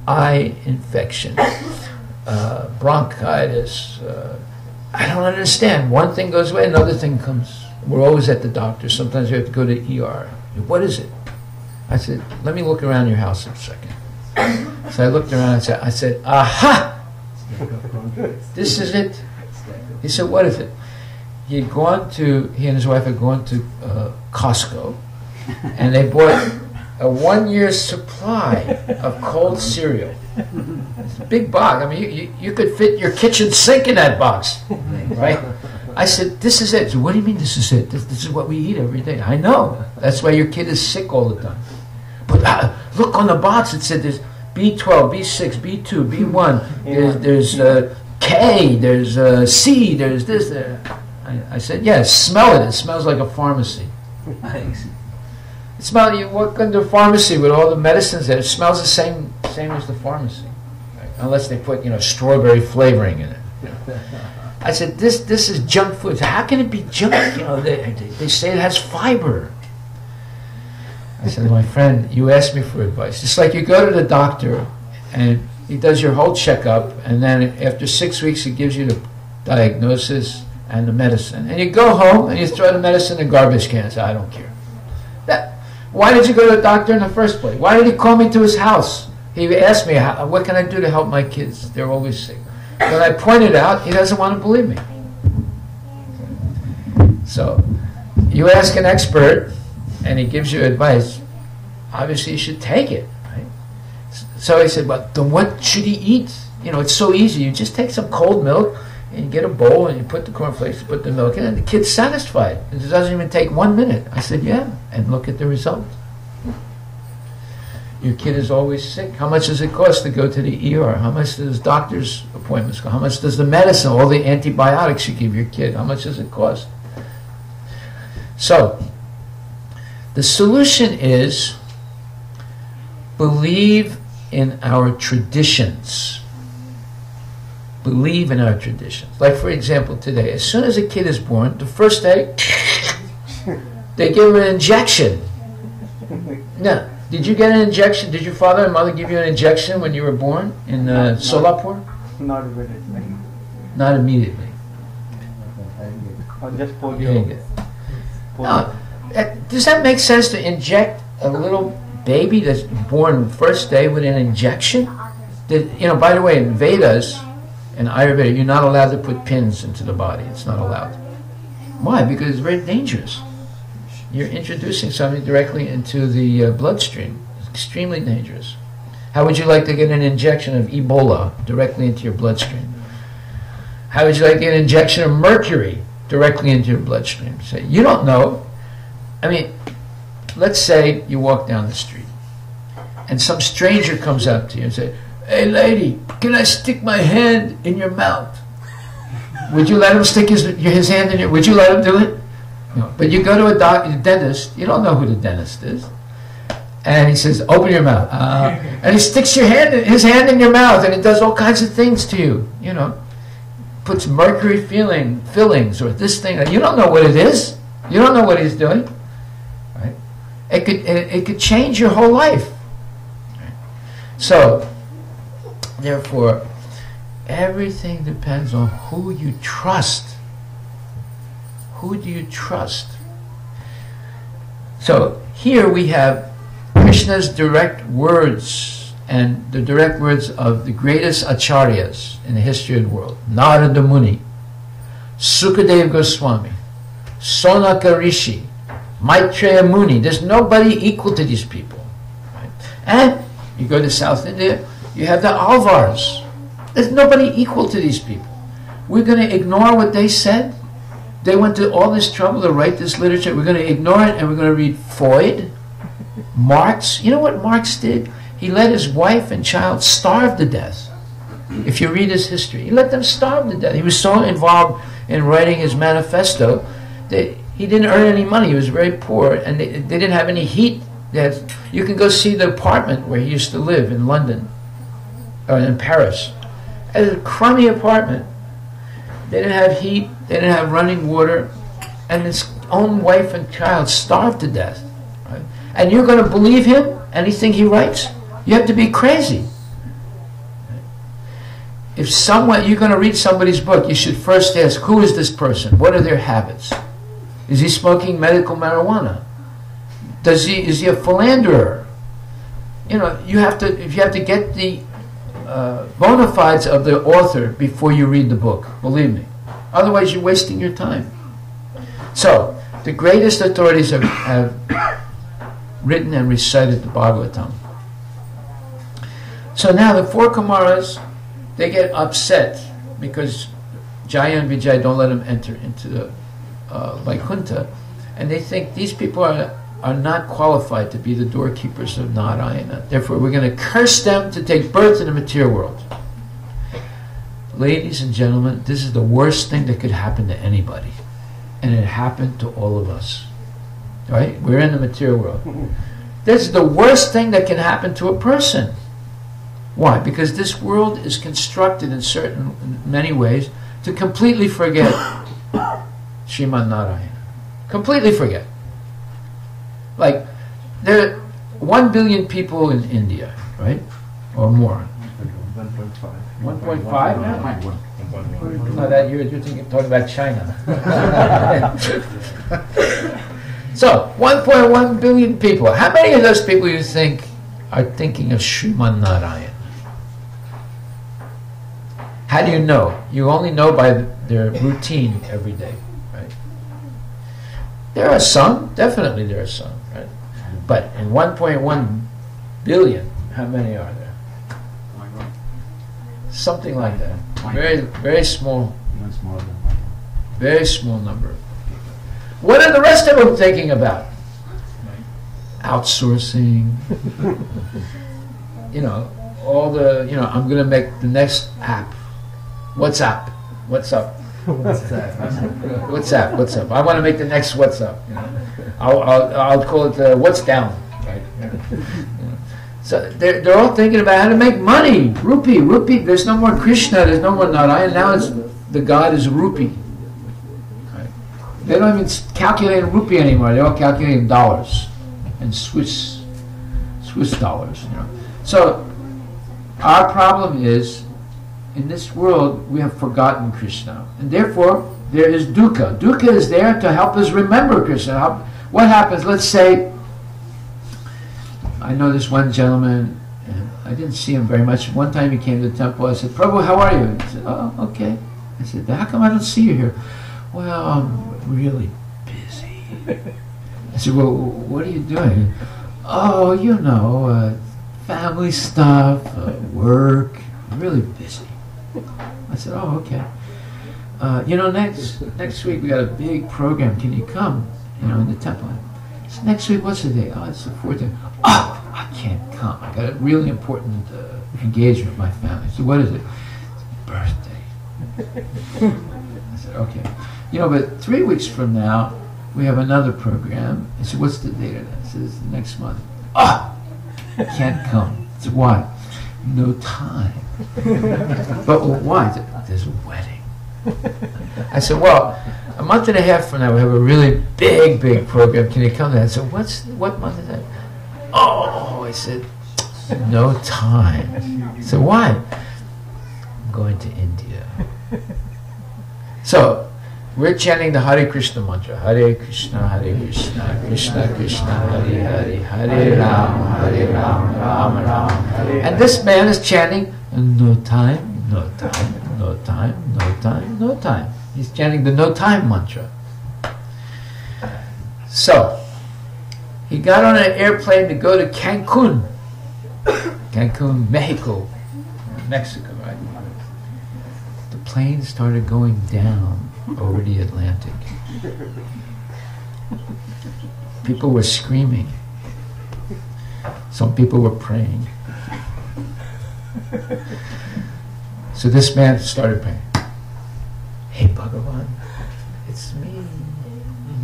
A: eye infection, bronchitis. I don't understand. One thing goes away, another thing comes. We're always at the doctor. Sometimes we have to go to ER. What is it?" I said, "Let me look around your house for a second." So I looked around and I said, "Aha! This is it." He said, "What is it?" He and his wife had gone to Costco, and they bought a 1-year supply of cold cereal. It's a big box. I mean, you could fit your kitchen sink in that box, right? I said, "This is it." He said, "What do you mean this is it? This is what we eat every day." "I know. That's why your kid is sick all the time." "But look on the box. It said there's B12, B6, B2, B1. There's K. There's C. There's this. I said, "Yes. Smell it. It smells like a pharmacy." It smells. You walk into a pharmacy with all the medicines there. It smells the same as the pharmacy, right? Unless they put strawberry flavoring in it. I said, "This is junk food. How can it be junk? They say it has fiber." I said, "My friend, you asked me for advice. It's like you go to the doctor, and he does your whole checkup, and then after 6 weeks, he gives you the diagnosis and the medicine, and you go home and you throw the medicine in the garbage can and say, 'I don't care.' Why did you go to the doctor in the first place? Why did he call me to his house? He asked me, what can I do to help my kids? They're always sick." When I pointed out, he doesn't want to believe me. So, you ask an expert, and he gives you advice, obviously you should take it, right? So he said, "But then what should he eat? It's so easy. You just take some cold milk, and you get a bowl, and you put the cornflakes, you put the milk in, and the kid's satisfied. It doesn't even take 1 minute." I said, "Yeah, and look at the result. Your kid is always sick. How much does it cost to go to the ER? How much does doctor's appointments cost? How much does the medicine, all the antibiotics you give your kid, how much does it cost?" So, the solution is believe in our traditions. Believe in our traditions. Like, for example, today, as soon as a kid is born, the first day, they give him an injection. Now, did you get an injection? Did your father and mother give you an injection when you were born in Solapur?
B: Not immediately.
A: Not immediately.
B: Or just polio.
A: Now, does that make sense to inject a little baby that's born first day with an injection? By the way, in Vedas and Ayurveda, you're not allowed to put pins into the body. It's not allowed. Why? Because it's very dangerous. You're introducing something directly into the bloodstream. It's extremely dangerous. How would you like to get an injection of Ebola directly into your bloodstream? How would you like to get an injection of mercury directly into your bloodstream? Say, you don't know. I mean, let's say you walk down the street and some stranger comes up to you and says, "Hey lady, can I stick my hand in your mouth?" Would you let him stick his hand in your, would you let him do it? You know, but you go to a dentist, you don't know who the dentist is. And he says, open your mouth. And he sticks his hand in your mouth, and it does all kinds of things to you, you know. Puts mercury fillings or this thing. You don't know what it is. You don't know what he's doing. Right? It could change your whole life. Right? So, therefore, everything depends on who you trust. Who do you trust? So, here we have Krishna's direct words, and the direct words of the greatest acharyas in the history of the world. Narada Muni, Sukadeva Goswami, Sonaka Rishi, Maitreya Muni. There's nobody equal to these people. Right? And you go to South India, you have the Alvars. There's nobody equal to these people. We're going to ignore what they said? They went to all this trouble to write this literature. We're going to ignore it, and we're going to read Freud, Marx. You know what Marx did? He let his wife and child starve to death. If you read his history, he let them starve to death. He was so involved in writing his manifesto that he didn't earn any money. He was very poor, and they didn't have any heat. You can go see the apartment where he used to live in London, or in Paris. It was a crummy apartment. They didn't have heat. They didn't have running water, and his own wife and child starved to death. Right? And you're going to believe him? Anything he writes? You have to be crazy. If you're going to read somebody's book, you should first ask, who is this person? What are their habits? Is he smoking medical marijuana? Is he a philanderer? You know, if you have to get the bona fides of the author before you read the book, believe me. Otherwise, you're wasting your time. So, the greatest authorities have written and recited the Bhagavatam. So now the four Kumaras, they get upset because Jaya and Vijay don't let them enter into the Vaikuntha, and they think these people are not qualified to be the doorkeepers of Narayana. Therefore, we're going to curse them to take birth in the material world. Ladies and gentlemen, this is the worst thing that could happen to anybody. And it happened to all of us. Right? We're in the material world. This is the worst thing that can happen to a person. Why? Because this world is constructed in many ways to completely forget Srimad Narayana. Completely forget. Like, there are 1 billion people in India, right? Or more. 1.5 now? No, that you're talking about China. So, 1.1 billion people. How many of those people you think are thinking of Srimad Narayana? How do you know? You only know by their routine every day, right? There are some, definitely there are some, right? But in 1.1 billion, how many are there? Something like that. Very, very small. Very small number. What are the rest of them thinking about? Outsourcing. All the, I'm going to make the next app. WhatsApp. What's up? WhatsApp. What's up? I want to make the next what's up. I'll call it what's down. Right? So they're all thinking about how to make money. Rupee. There's no more Krishna. There's no more Narayana. Now the god is rupee. Right? They don't even calculate rupee anymore. They're all calculating dollars and Swiss dollars. So our problem is, in this world we have forgotten Krishna, and therefore there is dukkha. Dukkha is there to help us remember Krishna. What happens? Let's say, I know this one gentleman, and I didn't see him very much. One time he came to the temple. I said, Prabhu, how are you? He said, oh, okay. I said, how come I don't see you here? Well, I'm really busy. I said, well, what are you doing? Oh, family stuff, work. I'm really busy. I said, oh, okay. Next week we got a big program. Can you come? In the temple. So next week, what's the day? Oh, it's the 14th. Oh, I can't come. I got a really important engagement with my family. So what is it? It's birthday. I said, okay. But 3 weeks from now, we have another program. I said, what's the date of that? He says, the next month. Ah! Can't come. I said, why? No time. But why? He said, there's a wedding. I said, well, a month and a half from now we have a really big program. Can you come to that? I said, what month is that? Oh, I said, no time. I said, why? I'm going to India. So, we're chanting the Hare Krishna mantra. Hare Krishna, Krishna Krishna, Hare Hare, Hare Rama, Rama Rama. And this man is chanting, no time, no time, no time, no time, no time. He's chanting the no time mantra. So, he got on an airplane to go to Cancun, Mexico, right? The plane started going down over the Atlantic. People were screaming. Some people were praying. So this man started praying. Hey Bhagavan, it's me.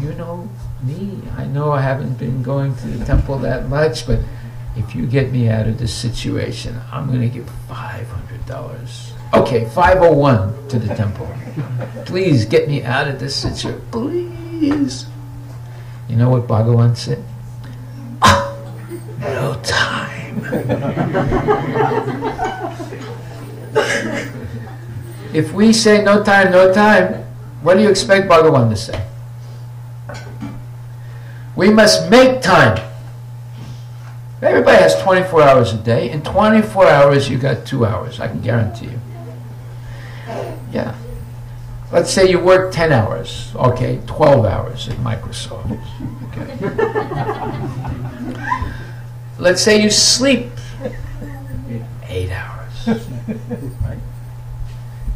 A: You know me. I know I haven't been going to the temple that much, but if you get me out of this situation, I'm going to give $500. Okay, 501 to the temple. Please get me out of this situation. Please. You know what Bhagavan said? No time. If we say no time, what do you expect Bhagavan to say? We must make time. Everybody has 24 hours a day. In 24 hours, you got 2 hours. I can guarantee you. Yeah. Let's say you work 10 hours. Okay, 12 hours at Microsoft. Okay. Let's say you sleep 8 hours. Right?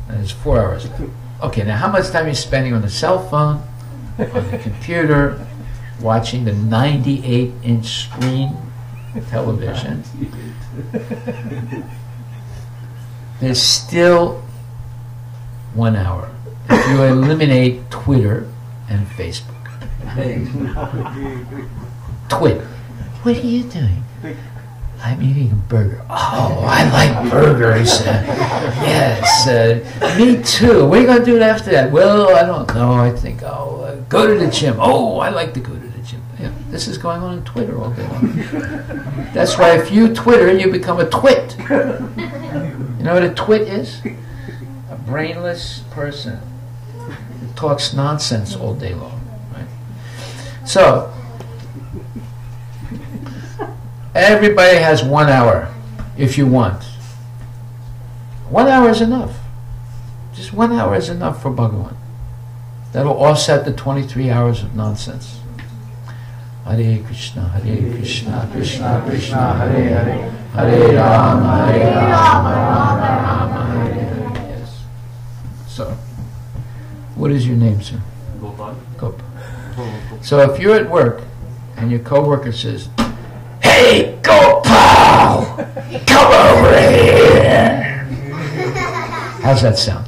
A: And there's 4 hours left. Okay, now how much time are you spending on the cell phone, on the computer, watching the 98-inch screen television? There's still 1 hour if you eliminate Twitter and Facebook. Twitter. What are you doing? I'm eating a burger. Oh, I like burgers. Yes, me too. What are you going to do after that? Well, I don't know. I think I'll go to the gym. Oh, I like to go to the gym. Yeah, this is going on Twitter all day long. That's why if you Twitter, you become a twit. You know what a twit is? A brainless person who talks nonsense all day long. Right? So, everybody has 1 hour if you want. 1 hour is enough. Just 1 hour is enough for Bhagavan. That'll offset the 23 hours of nonsense. Hare Krishna, Krishna Krishna, Hare Hare, Hare Rama, Rama Rama, Hare Hare. Yes. So, what is your name, sir?
B: Gopal.
A: Gopal. So if you're at work and your coworker says, "Hey, Gopal, come over here." How's that sound?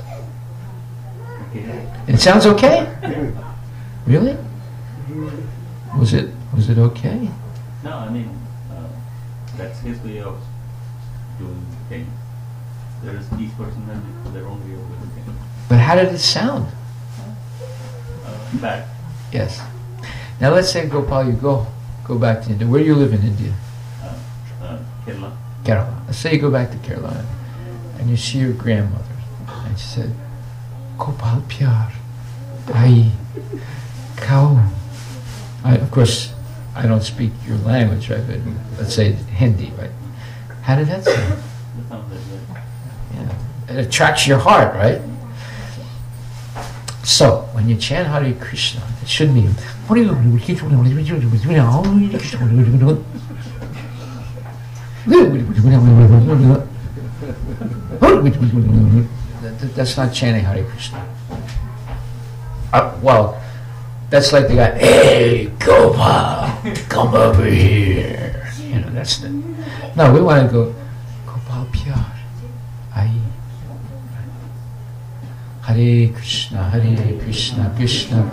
A: It sounds okay? Really? Was it okay?
C: No, I mean, that's his way of doing things. Each person has their own way of doing things.
A: But how did it sound?
C: Bad.
A: Yes. Now let's say, Gopal, you go back to India. Where do you live in India?
C: Kerala.
A: Kerala. Let's say you go back to Kerala and you see your grandmother and she said, "Gopal Pyar, Ai, Kao." Of course, I don't speak your language, right? But let's say Hindi, right? How did that sound?
C: That sounds like that.
A: Yeah. It attracts your heart, right? So, when you chant Hare Krishna, it shouldn't be, that's not chanting Hare Krishna. Well, that's like the guy, "Hey, Gopal, come over here." You know, that's the... No, we want to go, "Gopal Pyar, Ai." Hare Krishna, Krishna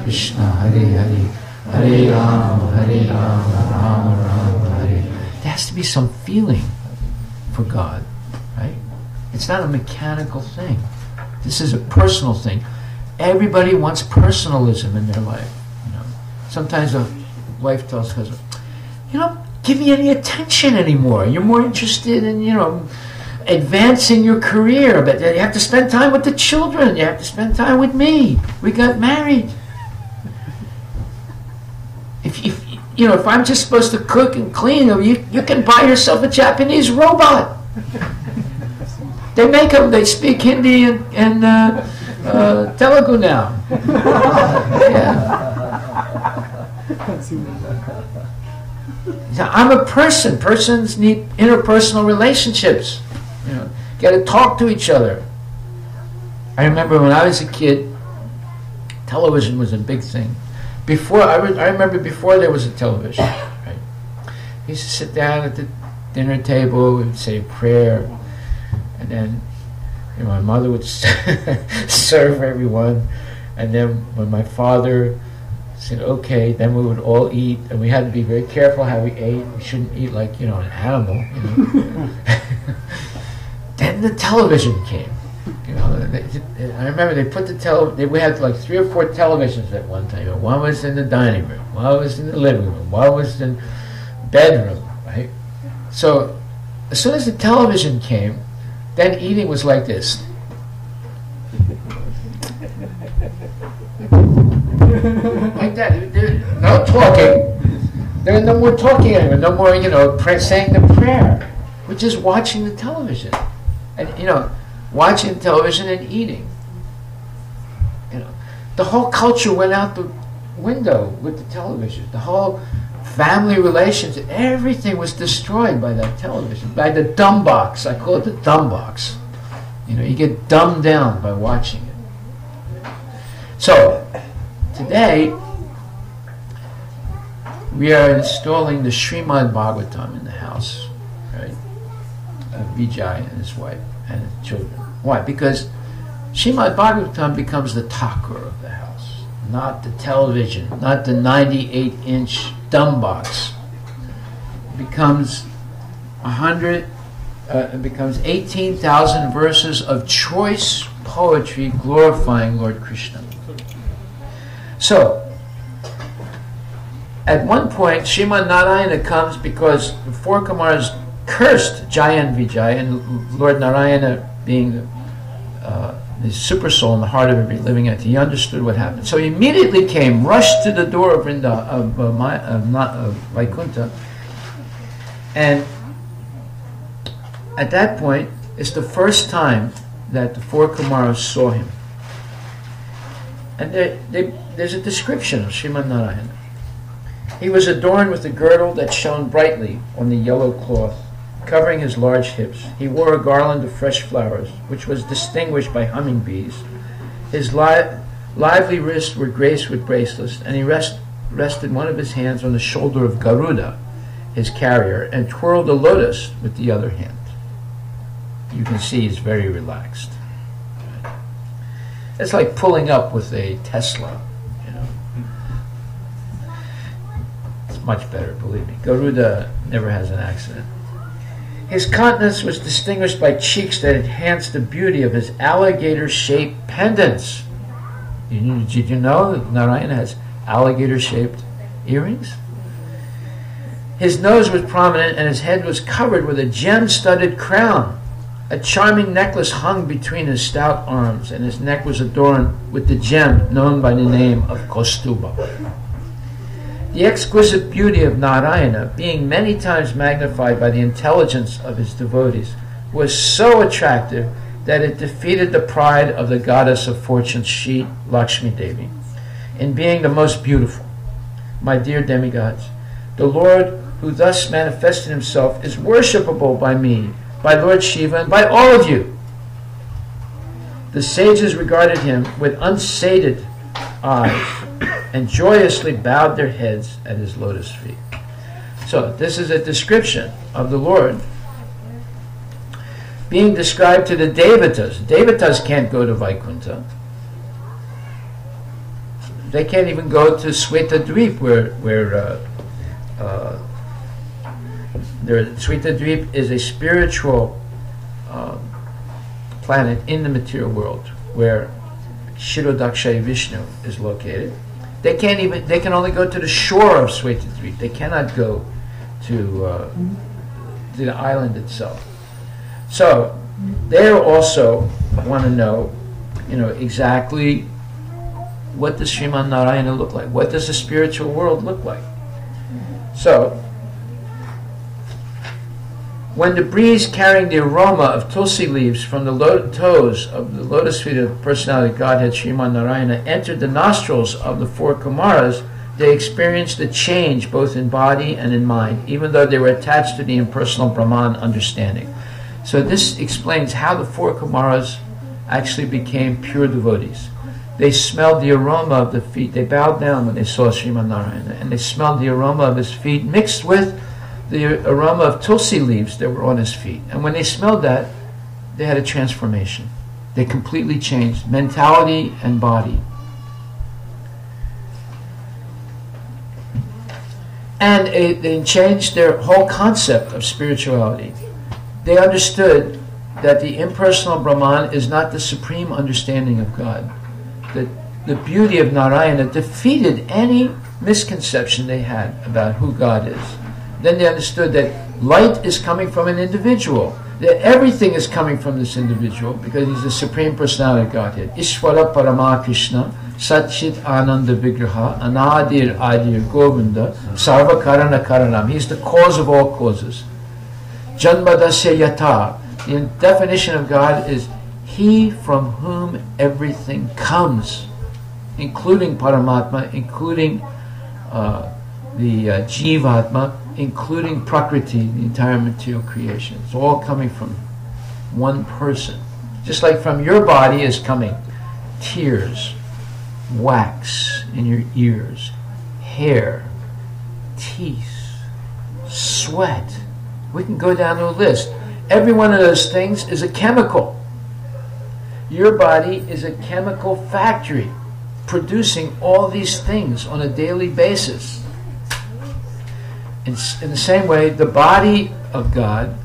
A: Krishna, Hare Hare, Hare Rama, Rama Rama, Hare. There has to be some feeling for God, right? It's not a mechanical thing. This is a personal thing. Everybody wants personalism in their life. You know, sometimes a wife tells her husband, "You don't give me any attention anymore. You're more interested in, advancing your career, but you have to spend time with the children. You have to spend time with me. We got married." If I'm just supposed to cook and clean, you can buy yourself a Japanese robot. They make them. They speak Hindi and Telugu now. Yeah. I'm a person. Persons need interpersonal relationships. Got to talk to each other. I remember when I was a kid, television was a big thing. I remember before there was a television. Right? We used to sit down at the dinner table, we would say a prayer, and then my mother would serve everyone, and then when my father said okay, then we would all eat, and we had to be very careful how we ate. We shouldn't eat like an animal. Then the television came. I remember they put we had like 3 or 4 televisions at one time. One was in the dining room, one was in the living room, one was in the bedroom, right? So as soon as the television came, then eating was like this. Like that. No talking. There was no more talking anymore. No more, saying the prayer. We're just watching the television. And, watching television and eating. The whole culture went out the window with the television. The whole family relations, everything was destroyed by that television, by the dumb box. I call it the dumb box. You get dumbed down by watching it. So, today, we are installing the Srimad Bhagavatam in the house, right? Vijay and his wife and his children. Why? Because Srimad Bhagavatam becomes the Thakur of the house, not the television, not the 98-inch dumb box. It becomes 18,000 verses of choice poetry glorifying Lord Krishna. So, at one point, Srimad Narayana comes because the 4 Kumaras cursed Jaya and Vijay, and Lord Narayana, being the super soul in the heart of every living entity, he understood what happened. So he immediately came, rushed to the door of Vaikuntha, and at that point, it's the first time that the 4 Kumaras saw him. And there's a description of Srimad Narayana. He was adorned with a girdle that shone brightly on the yellow cloth, covering his large hips. He wore a garland of fresh flowers, which was distinguished by humming bees. His lively wrists were graced with bracelets, and he rested one of his hands on the shoulder of Garuda, his carrier, and twirled a lotus with the other hand. You can see he's very relaxed. It's like pulling up with a Tesla, It's much better, believe me. Garuda never has an accident. His countenance was distinguished by cheeks that enhanced the beauty of his alligator-shaped pendants. Did you know that Narayana has alligator-shaped earrings? His nose was prominent and his head was covered with a gem-studded crown. A charming necklace hung between his stout arms, and his neck was adorned with the gem known by the name of Kaustuba. The exquisite beauty of Narayana, being many times magnified by the intelligence of his devotees, was so attractive that it defeated the pride of the goddess of fortune, Shri Lakshmi Devi, in being the most beautiful. My dear demigods, the Lord who thus manifested himself is worshipable by me, by Lord Shiva, and by all of you. The sages regarded him with unsated eyes and joyously bowed their heads at his lotus feet. So this is a description of the Lord being described to the Devatas. Devatas can't go to Vaikuntha. They can't even go to Sweta Dweep, where Sweta Dweep is a spiritual planet in the material world, where Kshirodakshaya Vishnu is located. They can only go to the shore of Sweta Dweep. They cannot go to the island itself. So they also want to know, exactly what does Sriman Narayana look like? What does the spiritual world look like? So, when the breeze carrying the aroma of tulsi leaves from the toes of the lotus feet of the personality of Godhead Sriman Narayana entered the nostrils of the four Kumaras, they experienced a change both in body and in mind, even though they were attached to the impersonal Brahman understanding. So this explains how the four Kumaras actually became pure devotees. They smelled the aroma of the feet. They bowed down when they saw Sriman Narayana, and they smelled the aroma of his feet mixed with the aroma of tulsi leaves that were on his feet. And when they smelled that, they had a transformation. They completely changed mentality and body. And they changed their whole concept of spirituality. They understood that the impersonal Brahman is not the supreme understanding of God. That the beauty of Narayana defeated any misconception they had about who God is. Then they understood that light is coming from an individual, that everything is coming from this individual because he's the Supreme Personality of Godhead. Ishvara Parama Krishna, Satchit Ananda Vigraha, Anadir Adir Govinda, Sarva Karana Karanam. He's the cause of all causes. Janmadasya Yata. The definition of God is He from whom everything comes, including Paramatma, including the Jivatma, including Prakriti, the entire material creation. It's all coming from one person. Just like from your body is coming tears, wax in your ears, hair, teeth, sweat. We can go down the list. Every one of those things is a chemical. Your body is a chemical factory producing all these things on a daily basis. In the same way, the body of God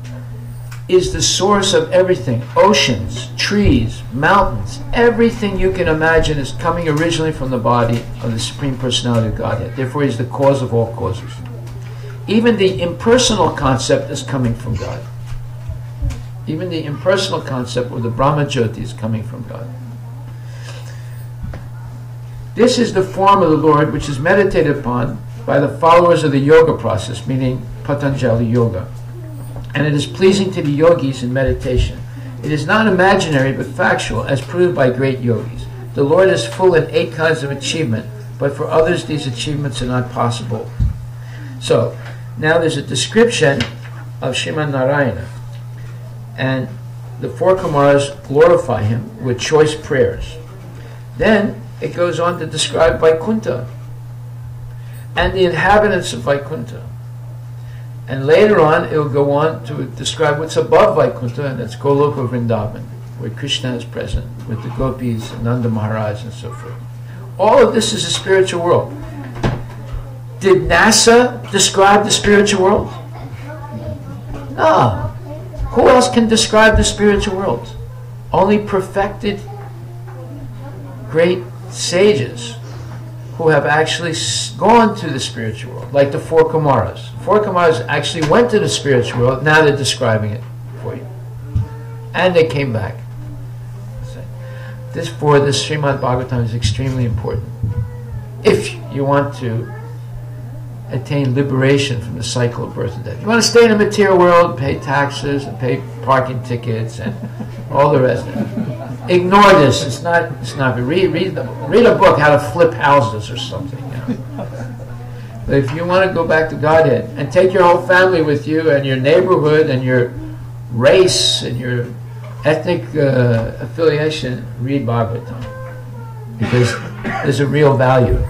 A: is the source of everything. Oceans, trees, mountains, everything you can imagine is coming originally from the body of the Supreme Personality of Godhead. Therefore, He is the cause of all causes. Even the impersonal concept is coming from God. Even the impersonal concept or the Brahma Jyoti is coming from God. This is the form of the Lord which is meditated upon by the followers of the yoga process, meaning Patanjali Yoga. And it is pleasing to the yogis in meditation. It is not imaginary but factual, as proved by great yogis. The Lord is full in 8 kinds of achievement, but for others these achievements are not possible. So, now there's a description of Sriman Narayana. And the 4 Kumaras glorify Him with choice prayers. Then it goes on to describe Vaikuntha and the inhabitants of Vaikuntha. And later on, it will go on to describe what's above Vaikuntha, and that's Goloka Vrindavan, where Krishna is present with the gopis, and Nanda Maharaj, and so forth. All of this is a spiritual world. Did NASA describe the spiritual world? No. Who else can describe the spiritual world? Only perfected great sages who have actually gone to the spiritual world, like the 4 Kumaras. 4 Kumaras actually went to the spiritual world, now they're describing it for you. And they came back. This Srimad Bhagavatam is extremely important. If you want to attain liberation from the cycle of birth and death. You want to stay in the material world, pay taxes, and pay parking tickets, and all the rest of it. Ignore this. It's not. Read a book, How to Flip Houses or something. But if you want to go back to Godhead and take your whole family with you, and your neighborhood, and your race, and your ethnic affiliation, read Bhagavatam, because there's a real value.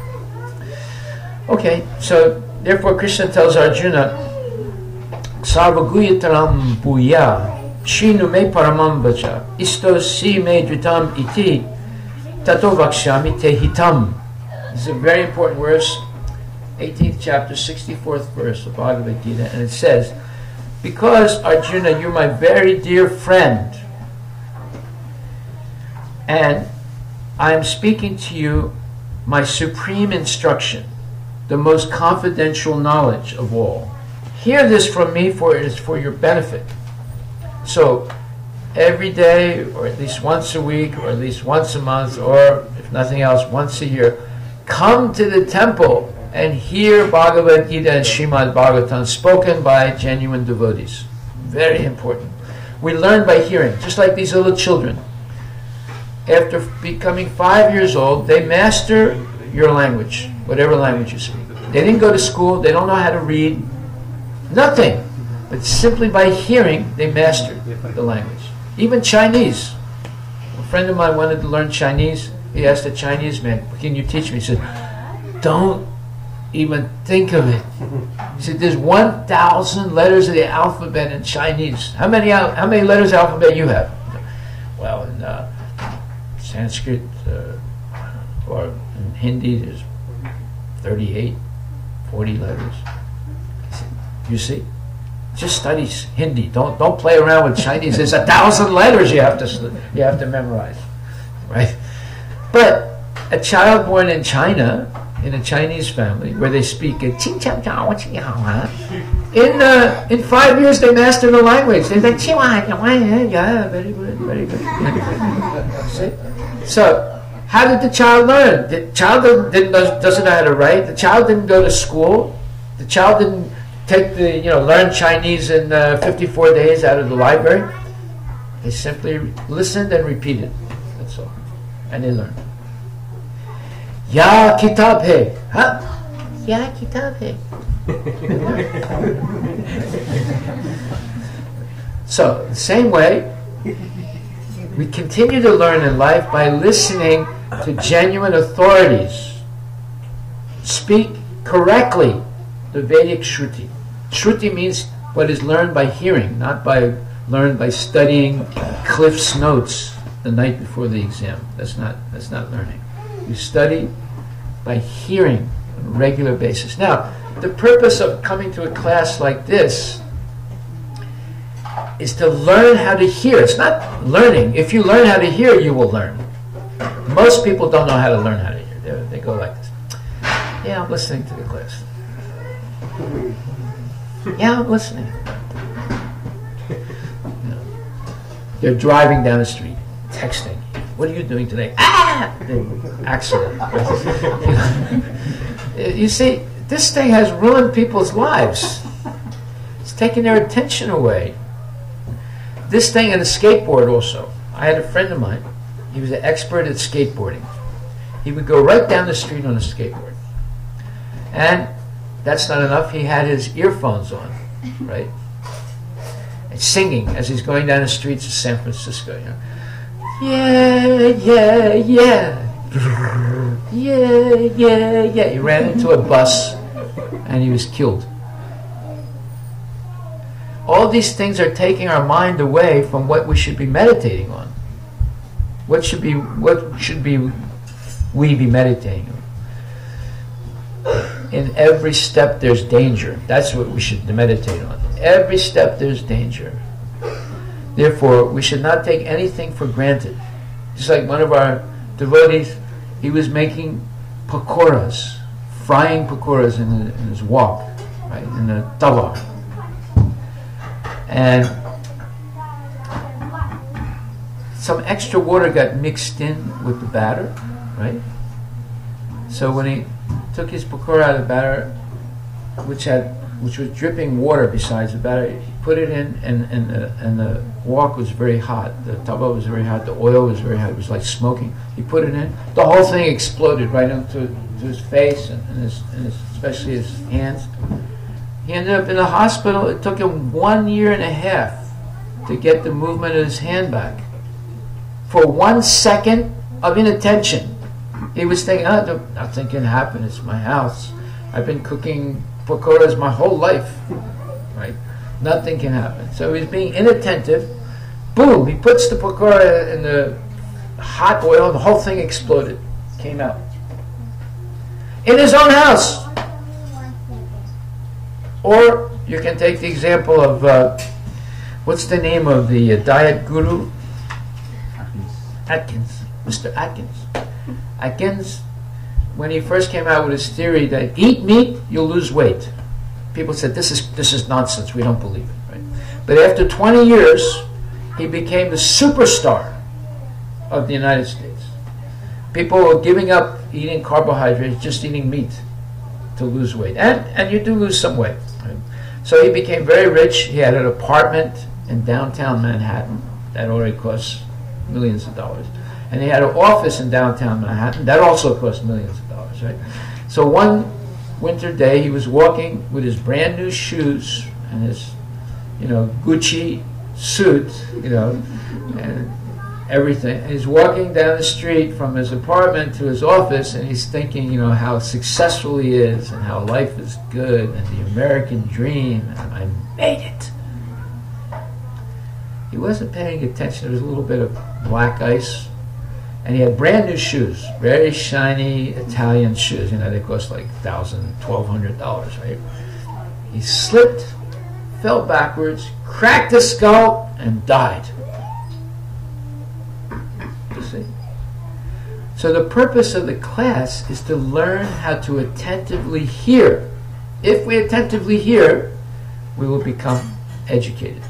A: Okay, so therefore Krishna tells Arjuna, Sarvaguyataram Bhuya Shinu me paramam vacha Isto si me dritam iti Tato vakshami te hitam. This is a very important verse, 18th chapter, 64th verse of Bhagavad Gita, and it says, because, Arjuna, you're my very dear friend, and I'm speaking to you my supreme instruction, the most confidential knowledge of all. Hear this from me, for it is for your benefit. So, every day, or at least once a week, or at least once a month, or if nothing else, once a year, come to the temple and hear Bhagavad Gita and Srimad Bhagavatam spoken by genuine devotees. Very important. We learn by hearing, just like these little children. After becoming 5 years old, they master your language, whatever language you speak. They didn't go to school, they don't know how to read, nothing. But simply by hearing, they mastered the language. Even Chinese. A friend of mine wanted to learn Chinese. He asked a Chinese man, can you teach me? He said, don't even think of it. He said, there's 1,000 letters of the alphabet in Chinese. How many letters of the alphabet you have? Well, in Sanskrit or in Hindi, there's 38, 40 letters. He said, you see? Just study Hindi. Don't play around with Chinese. There's 1,000 letters you have to memorize, right? But a child born in China, in a Chinese family, where they speak in 5 years they master the language. They're like, yeah, very good, very good. See? So, how did the child learn? The child doesn't know how to write. The child didn't go to school. The child didn't learn Chinese in 54 days out of the library. They simply listened and repeated. That's all. And they learned. Ya kitab hai. Huh? Ya kitab hai. So, the same way, we continue to learn in life by listening to genuine authorities. Speak correctly the Vedic Shruti. Shruti means what is learned by hearing, not learned by studying Cliff's notes the night before the exam. That's not learning. You study by hearing on a regular basis. Now, the purpose of coming to a class like this is to learn how to hear. It's not learning. If you learn how to hear, you will learn. Most people don't know how to learn how to hear. They go like this. Yeah, I'm listening to the class. Yeah, I'm listening. They're driving down the street, texting. What are you doing today? Ah! Accident. You see, this thing has ruined people's lives. It's taking their attention away. This thing and a skateboard also. I had a friend of mine. He was an expert at skateboarding. He would go right down the street on a skateboard. And that's not enough. He had his earphones on, right? And singing as he's going down the streets of San Francisco. Yeah, yeah, yeah. Yeah, yeah, yeah. He ran into a bus and he was killed. All these things are taking our mind away from what we should be meditating on. What should we be meditating on? In every step there's danger. That's what we should meditate on. Every step there's danger. Therefore, we should not take anything for granted. Just like one of our devotees, he was making pakoras, frying pakoras in his wok, right, in the tawa. And some extra water got mixed in with the batter, right? So when he took his pakora out of the batter, which was dripping water besides the batter, he put it in, and the wok was very hot. The tawa was very hot. The oil was very hot. It was like smoking. He put it in. The whole thing exploded right into his face and especially his hands. He ended up in the hospital. It took him 1.5 years to get the movement of his hand back. For 1 second of inattention, he was thinking, "Oh, nothing can happen. It's my house. I've been cooking pakoras my whole life, right? Nothing can happen." So he's being inattentive. Boom! He puts the pakora in the hot oil, and the whole thing exploded, came out. in his own house. Or you can take the example of, what's the name of the diet guru? Atkins. Mr. Atkins. Atkins, when he first came out with his theory that eat meat, you'll lose weight. People said, this is nonsense, we don't believe it. Right? But after 20 years, he became the superstar of the United States. People were giving up eating carbohydrates, just eating meat to lose weight. And you do lose some weight. Right? So he became very rich. He had an apartment in downtown Manhattan that already cost millions of dollars. And he had an office in downtown Manhattan that also cost millions of dollars. Right? So one winter day, he was walking with his brand new shoes and his, Gucci suit, and everything. And he's walking down the street from his apartment to his office, and he's thinking, how successful he is and how life is good and the American dream, and I made it. He wasn't paying attention. There was a little bit of black ice. And he had brand new shoes, very shiny Italian shoes. They cost like $1,000, $1,200, right? He slipped, fell backwards, cracked his skull, and died. You see? So the purpose of the class is to learn how to attentively hear. If we attentively hear, we will become educated.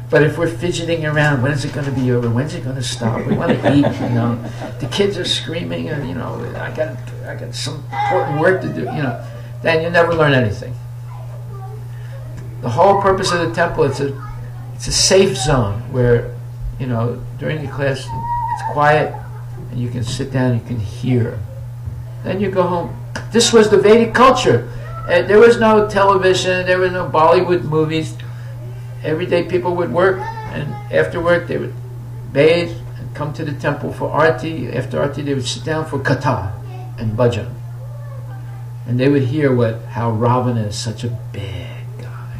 A: But if we're fidgeting around, when is it going to be over? When's it going to stop? We want to eat, The kids are screaming, and I got some important work to do, Then you never learn anything. The whole purpose of the temple, it's a safe zone where, during the class it's quiet, and you can sit down, you can hear. Then you go home. This was the Vedic culture. There was no television, there were no Bollywood movies. Every day people would work, and after work they would bathe and come to the temple for arti. After arti they would sit down for katha and bhajan. And they would hear how Ravana is such a bad guy,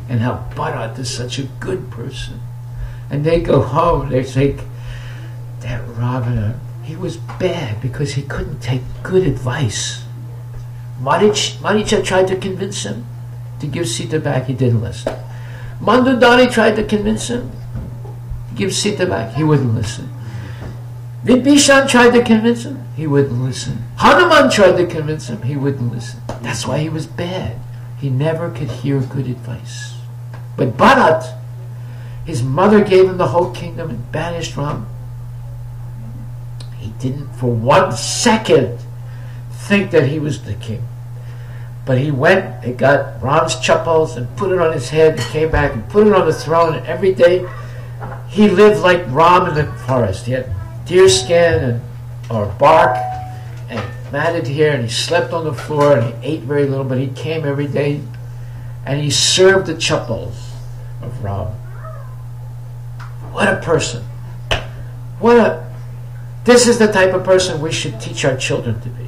A: and how Bharat is such a good person. And they go home, they think, that Ravana, he was bad because he couldn't take good advice. Maricha tried to convince him to give Sita back, he didn't listen. Mandudari tried to convince him to give Sita back. He wouldn't listen. Vibhishan tried to convince him. He wouldn't listen. Hanuman tried to convince him. He wouldn't listen. That's why he was bad. He never could hear good advice. But Bharat, his mother gave him the whole kingdom and banished Ram. He didn't for 1 second think that he was the king. But he went and got Ram's chappals and put it on his head and came back and put it on the throne, and every day he lived like Ram in the forest. He had deer skin or bark and matted hair, and he slept on the floor, and he ate very little, but he came every day and he served the chappals of Ram. What a person. This is the type of person we should teach our children to be.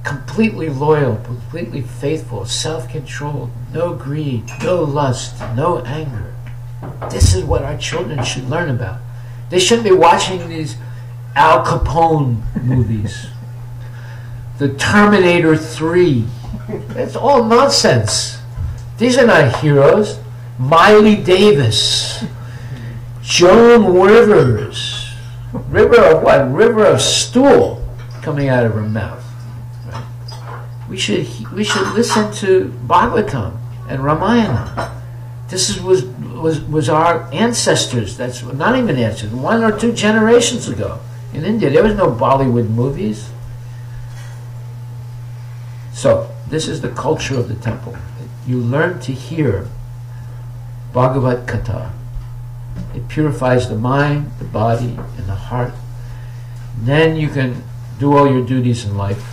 A: Completely loyal, completely faithful, self-controlled, no greed, no lust, no anger. This is what our children should learn about. They shouldn't be watching these Al Capone movies. The Terminator 3. It's all nonsense. These are not heroes. Miley Davis. Joan Rivers. River of what? River of stool coming out of her mouth. We should listen to Bhagavatam and Ramayana. This was our ancestors. That's not even ancestors. 1 or 2 generations ago in India, there was no Bollywood movies. So this is the culture of the temple. You learn to hear Bhagavad Katha. It purifies the mind, the body, and the heart. Then you can do all your duties in life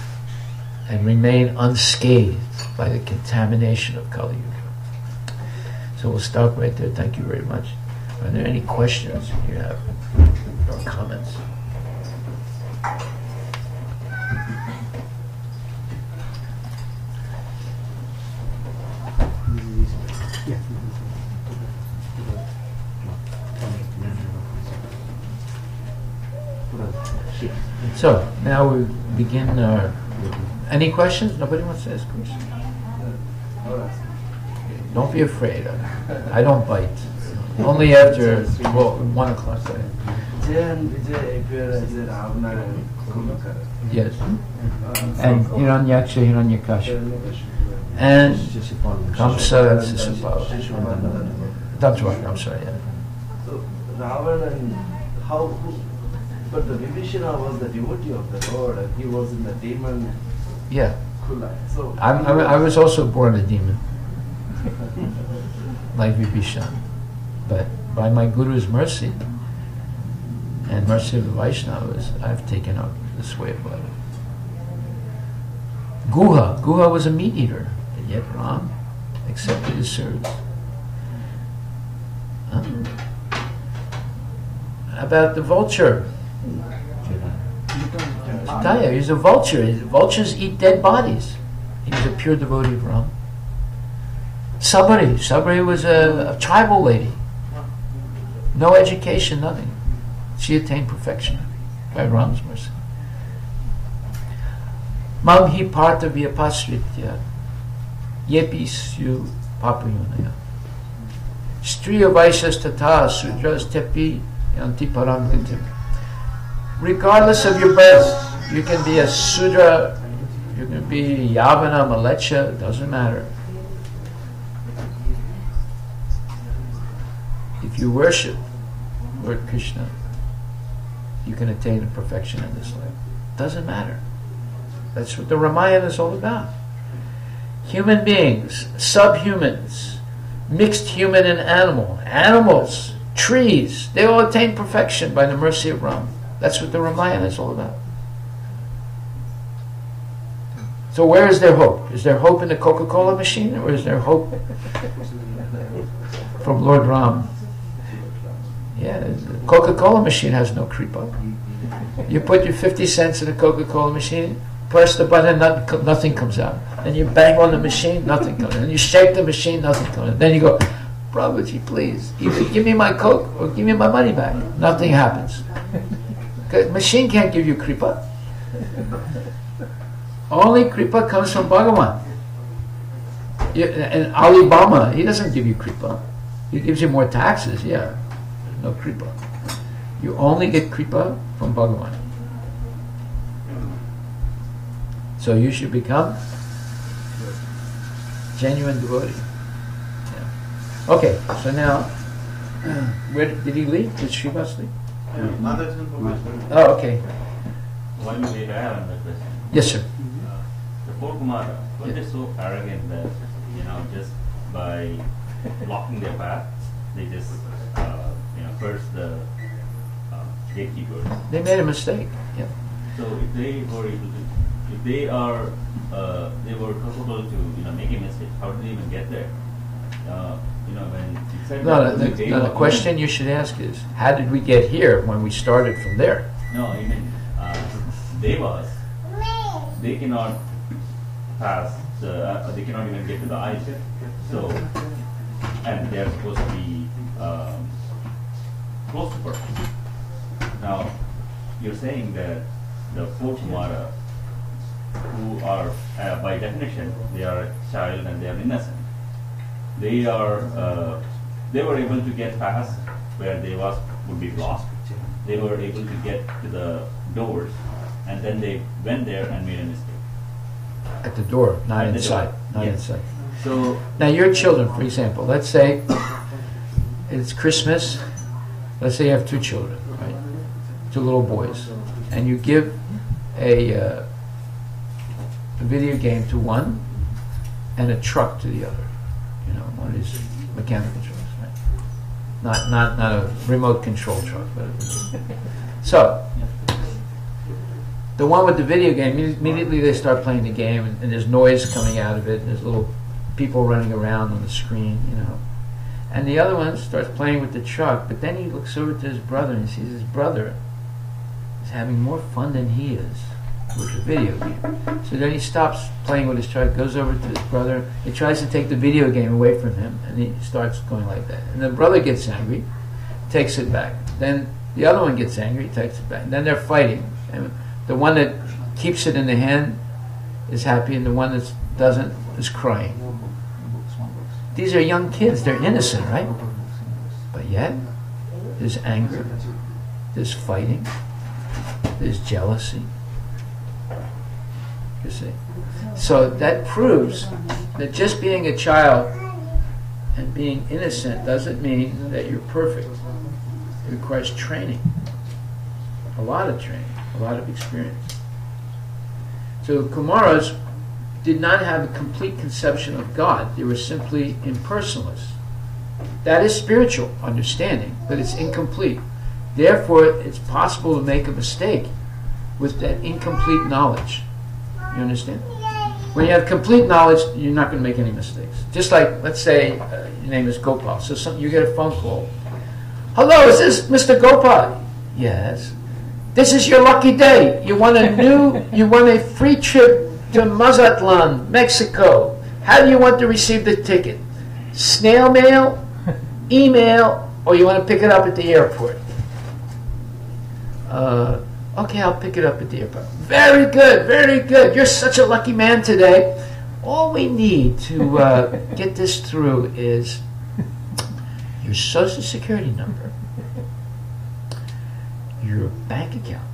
A: and remain unscathed by the contamination of Kali Yuga. So we'll stop right there. Thank you very much. Are there any questions you have or comments? So now we begin our Any questions? Nobody wants to ask questions? Don't be afraid. I don't bite. Only after 1 o'clock. Yes. And Hiranyaksha, Hiranyakashipu. And Kamsa and Sisupava. That's right, I'm sorry, yeah.
D: So, Ravana and but the Vibhishana was the devotee of the Lord and he was in the demon Kula. So
A: I was also born a demon, like Vibhishana. But by my Guru's mercy and mercy of the Vaishnavas, I've taken up this way of life. Guha was a meat eater, and yet Ram accepted his service. About the vulture. Jataya, he's a vulture. Vultures eat dead bodies. He was a pure devotee of Ram. Sabari was a tribal lady. No education, nothing. She attained perfection by Ram's mercy. Mamhi partha vyapasritya yepis papayunaya. Striya vaishas tata sudras tepi yanti paramritim. Regardless of your birth, you can be a Sudra, you can be Yavana, Malecha, doesn't matter. If you worship Lord Krishna, you can attain perfection in this life. Doesn't matter. That's what the Ramayana is all about. Human beings, subhumans, mixed human and animal, animals, trees, they all attain perfection by the mercy of Ram. That's what the Ramayana is all about. So where is their hope? Is there hope in the Coca-Cola machine, or is there hope from Lord Ram? Yeah, the Coca-Cola machine has no kripa. You put your 50 cents in a Coca-Cola machine, press the button, nothing comes out. Then you bang on the machine, nothing comes out. Then you shake the machine, nothing comes out. Then you go, Prabhuji, please, either give me my Coke or give me my money back. Nothing happens. The machine can't give you kripa. Only kripa comes from Bhagavan. And Alibama, he doesn't give you kripa. He gives you more taxes, yeah. No kripa. You only get kripa from Bhagavan. So you should become genuine devotee. Yeah. Okay, so now, where did he leave? Did Srivas leave? Oh, okay.
C: One minute, I have another question.
A: Yes, sir.
C: The four Kumara, were they so arrogant that, just by blocking their path, they just, curse the gatekeepers?
A: They made a mistake. Yeah.
C: So if they were able to, if they are, they were capable to, make a mistake, how did they even get there? When it said
A: the question you should ask is, how did we get here when we started from there?
C: No, I mean, Devas, they cannot pass, they cannot even get to the eyes. So, and they are supposed to be close to perfection. Now, you're saying that the four Kumara, who are, by definition, they are a child and they are innocent. They were able to get past where Devas would be blocked. They were able to get to the doors, and then they went there and made a mistake.
A: At the door, not
C: At the
A: inside.
C: door.
A: Not
C: Yes.
A: inside.
C: So
A: Now your children, for example, let's say it's Christmas. Let's say you have 2 children, right? 2 little boys, and you give a video game to one and a truck to the other. One is mechanical trucks, right? Not a remote control truck, but so the one with the video game, immediately they start playing the game, and there's noise coming out of it, and there's little people running around on the screen, and the other one starts playing with the truck, but then he looks over to his brother and he sees his brother is having more fun than he is with the video game. So then he stops playing with his truck, goes over to his brother, he tries to take the video game away from him, and he starts going like that. And the brother gets angry, takes it back. Then the other one gets angry, takes it back. And then they're fighting. And the one that keeps it in the hand is happy and the one that doesn't is crying. These are young kids, they're innocent, right? But yet, there's anger, there's fighting, there's jealousy. You see? So that proves that just being a child and being innocent doesn't mean that you're perfect. It requires training. A lot of training, a lot of experience. So the Kumaras did not have a complete conception of God. They were simply impersonalists. That is spiritual understanding, but it's incomplete. Therefore, it's possible to make a mistake with that incomplete knowledge. You understand? When you have complete knowledge, you're not going to make any mistakes. Just like, let's say, your name is Gopal. So you get a phone call. Hello, is this Mr. Gopal? Yes. This is your lucky day. You won a free trip to Mazatlan, Mexico. How do you want to receive the ticket? Snail mail, email, or you want to pick it up at the airport? Okay, I'll pick it up at the airport. Very good, very good. You're such a lucky man today. All we need to get this through is your social security number, your bank account.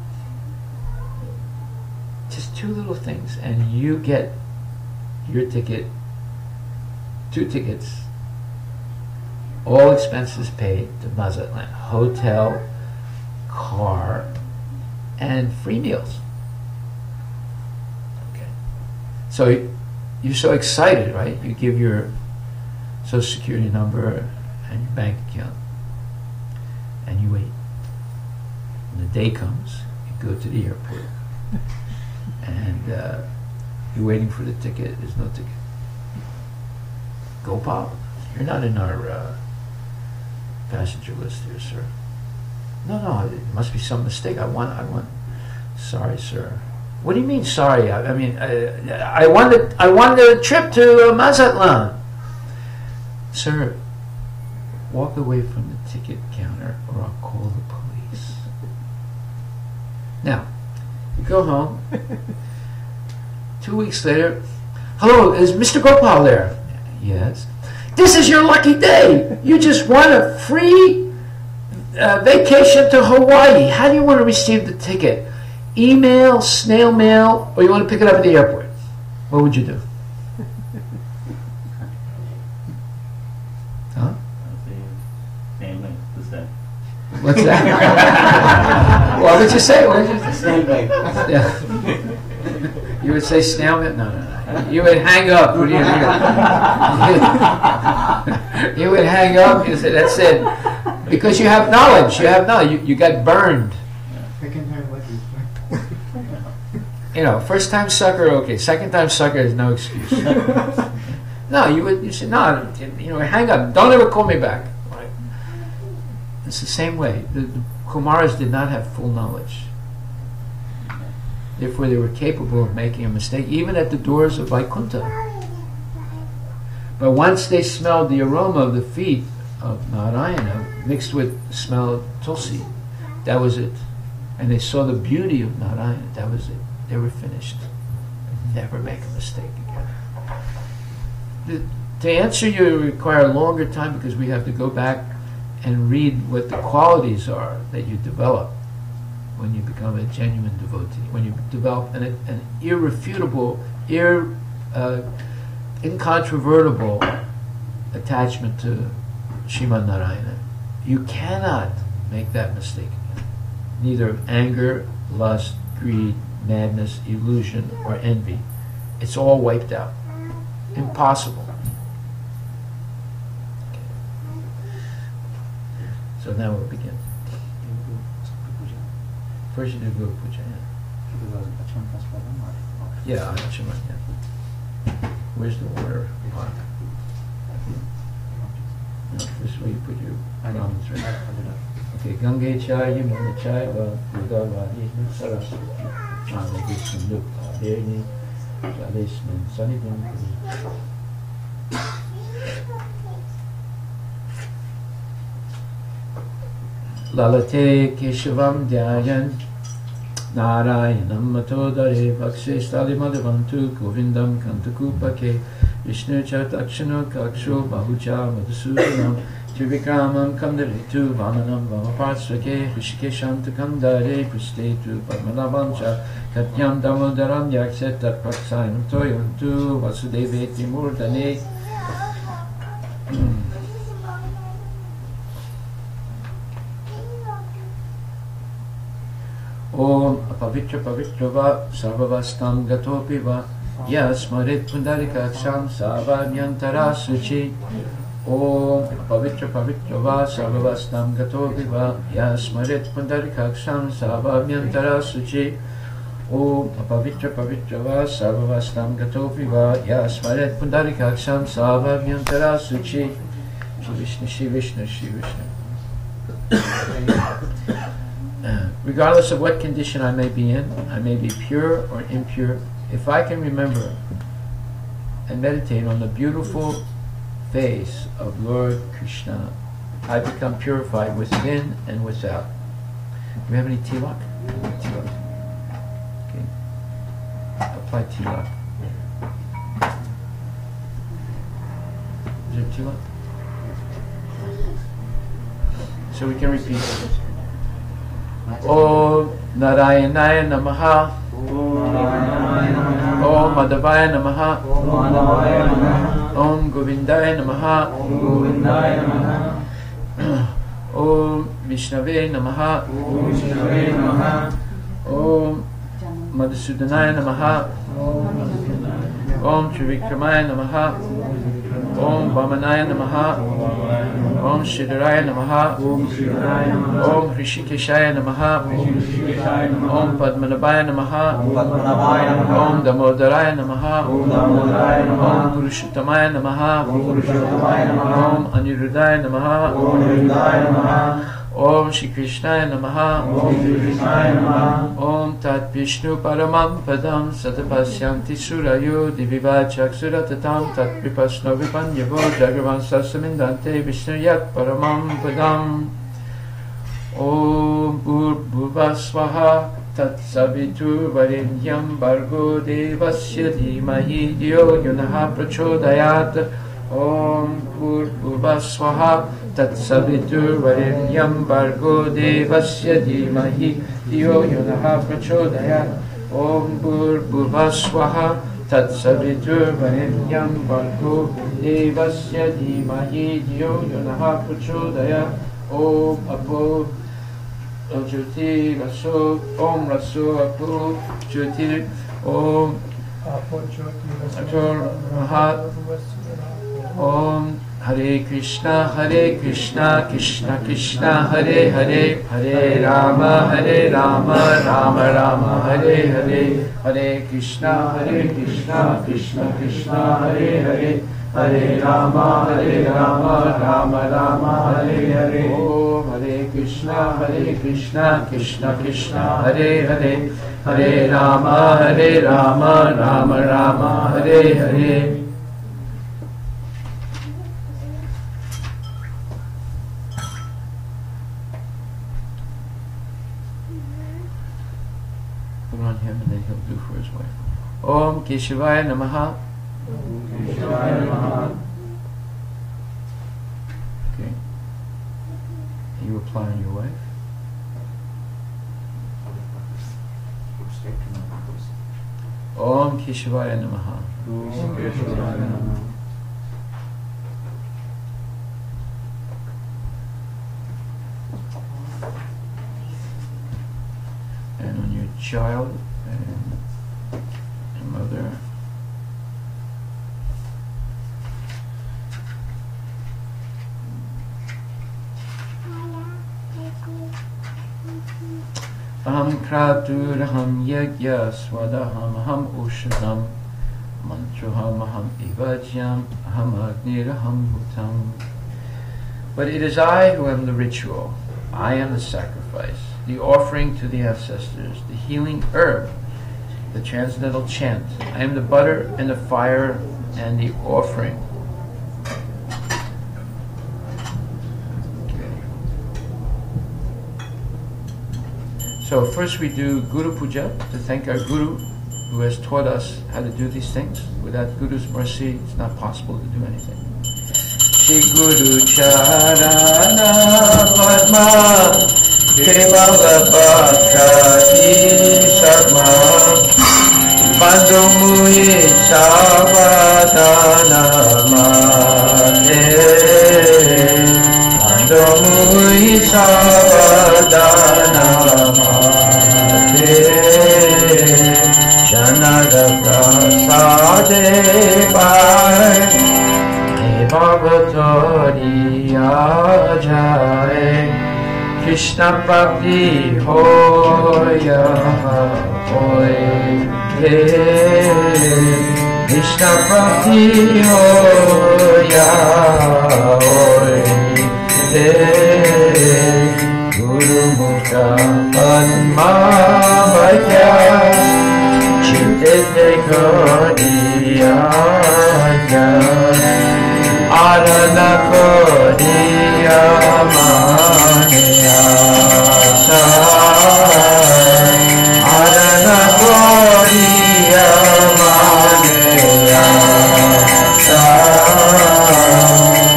A: Just 2 little things, and you get your ticket, 2 tickets, all expenses paid to Mazatlan, hotel, car, and free meals. Okay. So you're so excited, right? You give your social security number and your bank account, and you wait. When the day comes, you go to the airport, and you're waiting for the ticket. There's no ticket. Gopal, you're not in our passenger list here, sir. No, it must be some mistake. I want. Sorry, sir. What do you mean, sorry? I mean, I wanted a trip to Mazatlan. Sir, walk away from the ticket counter, or I'll call the police. Now, you go home. 2 weeks later, hello, is Mr. Gopal there? Yes. This is your lucky day. You just won a free vacation to Hawaii. How do you want to receive the ticket? Email, snail mail, or you want to pick it up at the airport? What would you do? Huh?
C: Same thing, this time.
A: What's that? What would you say? What would you say?
D: Snail mail.
A: Yeah. You would say snail mail? No. You would hang up. What do you do? You would hang up. You say, that's it. Because you have knowledge. You got burned.
B: Second time lucky.
A: First time sucker, okay. Second time sucker is no excuse. No, you say, no, hang up. Don't ever call me back. Right? It's the same way. The Kumaras did not have full knowledge. Therefore, they were capable of making a mistake, even at the doors of Vaikuntha. But once they smelled the aroma of the feet of Narayana mixed with the smell of Tulsi, that was it. And they saw the beauty of Narayana, that was it. They were finished. Never make a mistake again. To answer you require a longer time because we have to go back and read what the qualities are that you develop when you become a genuine devotee, when you develop an irrefutable, incontrovertible attachment to Srimad Narayana. You cannot make that mistake again. Neither anger, lust, greed, madness, illusion, or envy. It's all wiped out. Impossible. Okay. So now we'll begin. First you do Guru Puja. Yeah, Achman, yeah. Where's the water? No, first way you put your garments right. Okay, Gange Chai, Yamuna Chai, Budavadi, Saraswati, Namavishan Lukta, Deni, Jalisman, Sanidam. Lalate Keshavam Dhyayan Narayanam Matodare Vakshe Stalimadhavantu Govindam Kantakupake Vishnu Chatakshano Kaksho Bahucha Madhusudanam Trivikramam Kandaritu Vamanam Vamapatsake Rishikeshantu Kandare Pristetu Padmanabhamcha Katyam Damodaram Yaksetat Paksainam Toyantu Vasudeveti Murdane. Om Apavitra Pavitra Va Sarvavastam Gatopi Va Yasmarit Pundarikaksham Savanyantara Suchi. Om Pavitra Pavitra Va Sarvavastam Gatopi Va Yasmarit Pundarikaksham Savanyantara Suchi. Om Pavitra Pavitra Va Sarvavastam Gatopi Va Yasmarit Pundarikaksham Savanyantara Suchi. Shri Vishnu, Shri Vishnu, Shri Vishnu. Regardless of what condition I may be in, I may be pure or impure, if I can remember and meditate on the beautiful face of Lord Krishna, I become purified within and without. Do we have any tilak? Tilak. Okay. Apply tilak. Is there tilak? So we can repeat it. Om Narayanaya Namaha. Om Madhavaya Namaha. Om Govindaya Namaha. Om Vishnave Namaha. Om Madhusudanaya Namaha. Om Trivikramaya Namaha. Om Vamanaya Namaha. Om Shridharaya Namaha. Om Hrishikeshaya Namaha. Om Padmanabhaya Namaha. Om Damodaraya Namaha. Om Purushottamaya Namaha. Om Aniruddhaya Namaha. Om Shri Krishnaya Namaha. Om Tat Vishnu Paramam Padam Satapasyanti Surayo Diviva Chaksuratatam Tat Vipasno Vipanyavo Jagavan Sasamindante Vishnu Yat Paramam Padam. Om Bhurbhuva Swaha Tat Savitur Varenyam Bargo Devasya Dhimahi Dhyo Yunaha Prachodayat. Om Bhurbhuva Swaha Tat Savitur Varenyam Bargo Devasya Dhimahi Dhyo Yunaha Prachodayat. Om Bhurbhuva Swaha Tat Savitur Varenyam Bargo Devasya Dhimahi Dhyo Yunaha Prachodayat. Om Apo Jyoti Raso. Om Raso Apo Jyoti. Om Ator Mahat. Om Hare Krishna, Krishna Krishna, Hare Hare, Hare Rama, Rama Rama, Hare Hare, Hare Krishna, Krishna Krishna, Hare Hare, Hare Rama, Rama Rama, Hare Hare. Om Hare Krishna, Krishna Krishna, Hare Hare, Hare Rama, Rama Rama, Hare Hare. On him and then he'll do for his wife. Om Keshavaya Namaha. Okay. You apply on your wife. Om Keshavaya Namaha. And on your child and mother. Aham kraturaham yagya swadaham aham ushadam mantraham aham ivajyam aham agniraham bhutam. But it is I who am the ritual. I am the sacrifice, the offering to the ancestors, the healing herb, the transcendental chant. I am the butter and the fire and the offering. So first we do Guru Puja to thank our Guru who has taught us how to do these things. Without Guru's mercy, it's not possible to do anything. Shri Guru Charana Padma Kevavapakati Sarma Bandhu Mui Savadana Mate Bandhu Mui Savadana Mate Janara Prasade Pai Bhagavatori Ajay Krishna Bhakti Hoya Hoye Krishna Bhakti Hoya Hoye Guru Mukha Padma Bhaya Chitete Kodiya Arana Kodiya Manaya Arana Kodiya Manaya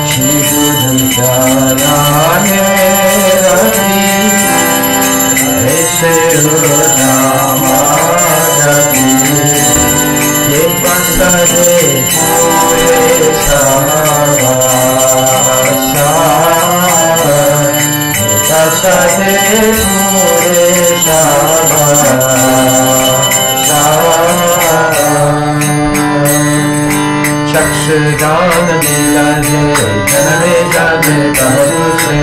A: Shri Guru Charane Rati Aise Nama Rati Ye Pasade Pure Savasa Ye Pasade Pure Savasa Chakshudan Nilane Janane Jane Bahuse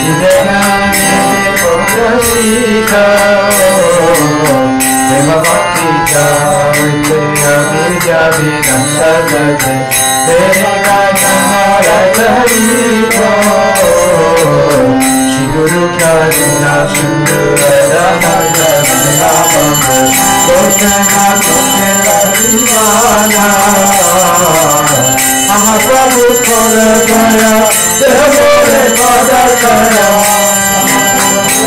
A: Idegane Pograsika Deva Bhakti Jai Vidya Vidanta Jai Deva Jana Rajaripo Shri Guru Karuna Sundara Raja Namamu Kotana Kotana Divana Mahaprabhu Kora Gaya Devore Pada Gaya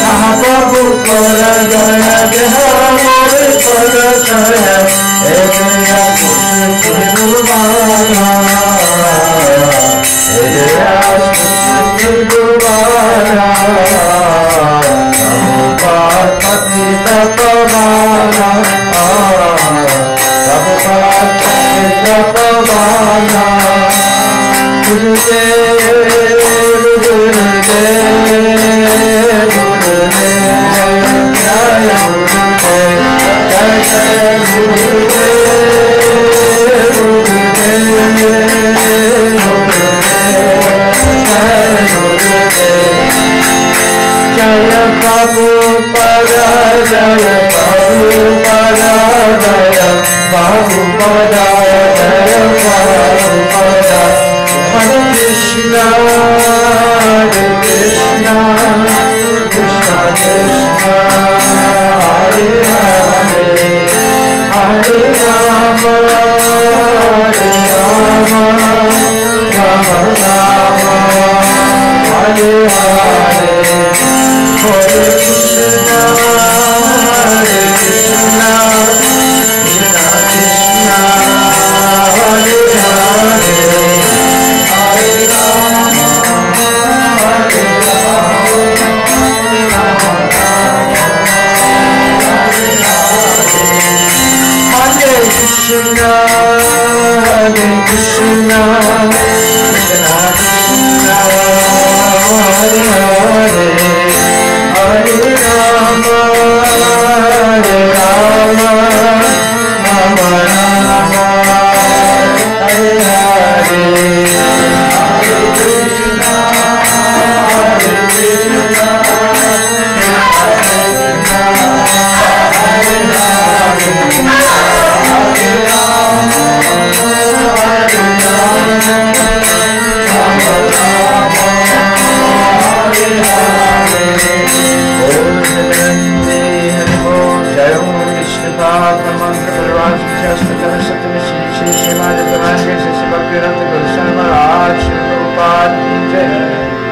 A: Mahaprabhu Kora Gaya Devore Pada Gaya Edeya Kushti Gurvana Edeya Kushti Gurvana Prabhupada Patita Pavana Prabhupada Patita Pavana Gurudev Gurudev Gurudev Jaya Gurudev Jaya Gurudev Jaya Prabhupada Jaya Prabhupada Jaya Prabhupada Jaya Prabhupada Hare Krishna Hare Krishna Krishna Krishna Hare Hare Hare Rama Hare Rama Rama Rama Hare Hare Hare Krishna Hare Krishna Krishna Krishna Hare Hare Hare Rama Hare Rama Rama Rama Hare Hare Hare Krishna Hare Krishna Krishna Krishna Hare Hare Hare Rama Hare Rama Rama Rama Hare Hare Hare Krishna Hare Krishna Krishna Hare Hare Hare Rama Hare Rama Rama Rama Hare Hare Om Nandi Namo Jaya Vishnu Bhagavad Mantra Parvaj Jastakara Satamasi Shri Srimad Bhagavad Gita Bhaktiranta Goswami Maharaj Shri Prabhupada Ki Jai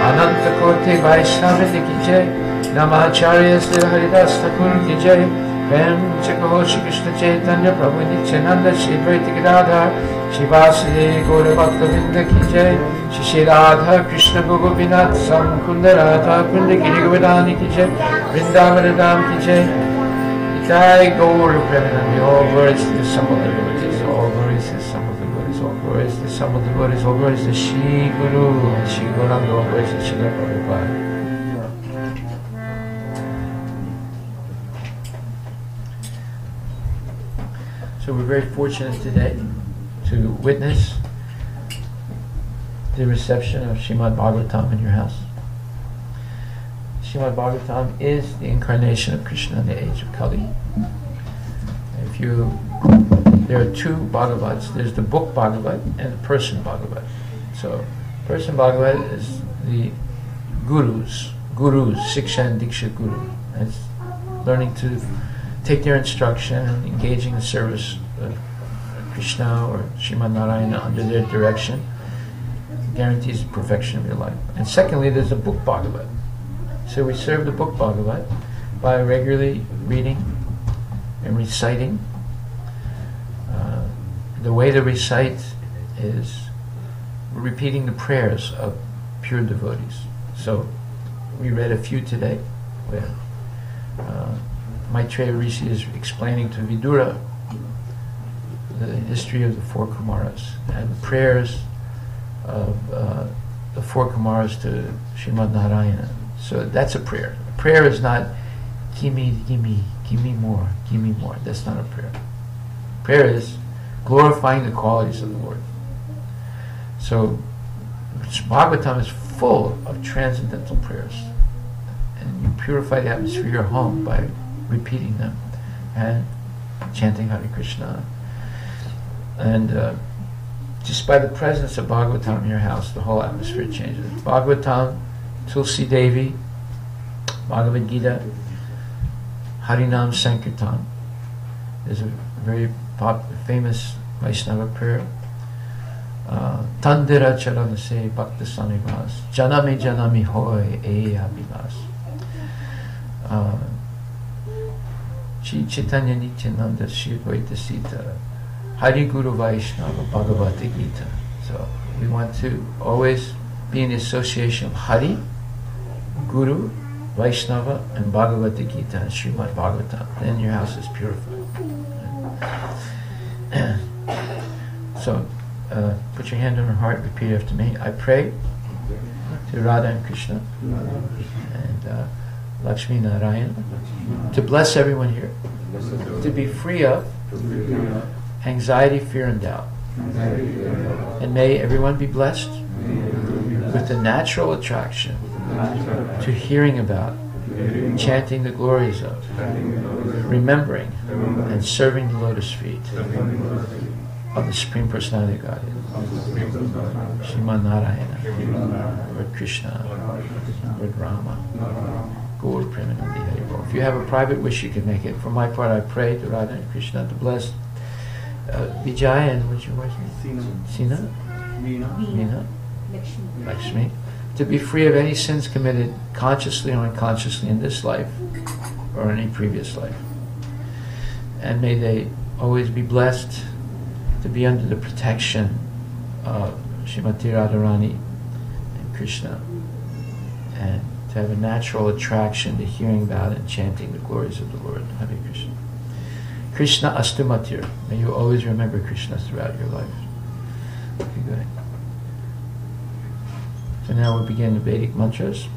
A: Ananta Koti Vaishnava Ki Jai Namacharya Sri Haridas Thakur ki jai. Prem Chakaho Shri Krishna Chaitanya Prabhu Nityananda Shri Advaita Gadadhar Shri Vasudeva Gaura Bhakta Vrinda ki jai. Shri Radha Krishna Gopinath Samkunda Radha Kunda Giri Govardhani ki jai. Vrindavana Dham ki jai. Jai Gaura Premanandi. All glories to the sum of the devotees. All glories to the sum of the devotees. All glories to the sum of the devotees. All glories to Shri Guru and Shri Gauranga. All glories to Shri Prabhupada. So we're very fortunate today to witness the reception of Srimad Bhagavatam in your house. Srimad Bhagavatam is the incarnation of Krishna in the age of Kali. There are two Bhagavats. There's the book Bhagavat and the person Bhagavat. So, person Bhagavat is the gurus, Siksha and Diksha Guru. That's learning to take their instruction and engaging in the service of Krishna or Srimad Narayana under their direction guarantees the perfection of your life. And secondly, there's the book Bhagavat. So we serve the book Bhagavat by regularly reading and reciting. The way to recite is repeating the prayers of pure devotees. So we read a few today where Maitreya Rishi is explaining to Vidura the history of the four Kumaras and the prayers of the four Kumaras to Srimad Narayana. So that's a prayer. A prayer is not give me more. That's not a prayer. Prayer is glorifying the qualities of the Lord. So Bhagavatam is full of transcendental prayers, and you purify the atmosphere of your home by repeating them and chanting Hare Krishna. And just by the presence of Bhagavatam in your house, the whole atmosphere changes. Bhagavatam, Tulsi Devi, Bhagavad Gita, Harinam Sankirtan. There's a very famous Vaishnava prayer. Tandira charanase bhakta sanivas janami hoy e abhilas. Shri Chaitanya Nityananda Shri Advaita Sita Hari Guru Vaishnava Bhagavata Gita. So we want to always be in the association of Hari, Guru, Vaishnava, and Bhagavata Gita and Srimad Bhagavatam. Then your house is purified. So put your hand on your heart, repeat after me. I pray to Radha and Krishna and Lakshmi Narayana to bless everyone here, to be free of anxiety, fear, and doubt. And may everyone be blessed with the natural attraction to hearing about, chanting the glories of, remembering and serving the lotus feet of the Supreme Personality of Godhead, Srimad Narayana, Lord Krishna, Lord Rama, Gaur Premanandi Hare Bol. If you have a private wish, you can make it. For my part, I pray to Radha and Krishna to bless Vijay and what's your wife's name? Sina? Meena? Lakshmi. To be free of any sins committed consciously or unconsciously in this life or any previous life. And may they always be blessed to be under the protection of Srimati Radharani and Krishna, and to have a natural attraction to hearing about and chanting the glories of the Lord. Hare Krishna. Krishna Astu Matir. May you always remember Krishna throughout your life. Okay, good. So now we begin the Vedic mantras.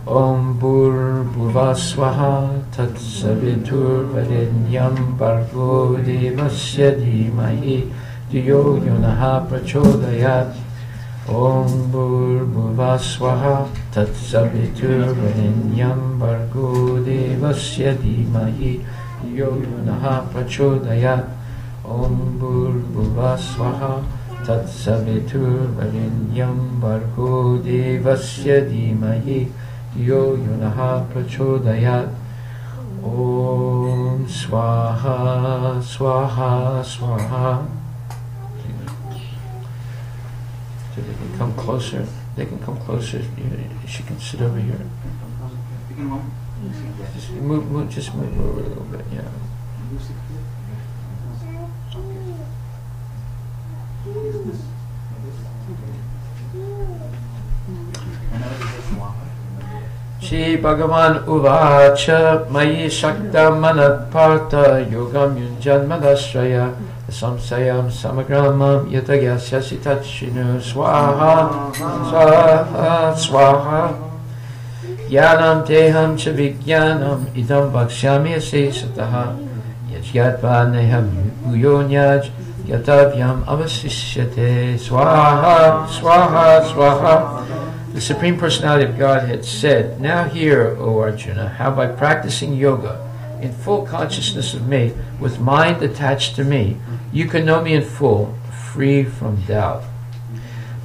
A: Om Bhur Bhuvaswaha Tat Savitur Varenyam Bhargo Devasya Dhimahi Dhiyo Yonaha Prachodayat. Om Bhur Bhuvaswaha Tat Savitur Varenyam Bhargo Devasya Dhimahi Dhiyo Yonaha Prachodayat. Om Bhur Bhuvaswaha Tat Savitur Varenyam Bhargo Devasya Dhimahi Yo Yunaha Prachodayat. Om Swaha Swaha Swaha. So they can come closer. They can come closer. She can sit over here. Just move over a little bit, yeah. Shri Bhagavan Uvacha Mayi Shakta Manat Partha Yogam Yunjanmadashraya Samsayam Samagramam Yatagyasya Sitachinu Swaha Swaha Swaha Yanam Teham Chavigyanam Idam Vakshyami Asesataha Yajyatva Neham Uyonyaj Yatavyam Avasishyate Swaha Swaha Swaha. The Supreme Personality of Godhead said, "Now hear, O Arjuna, how by practicing yoga in full consciousness of me, with mind attached to me, you can know me in full, free from doubt.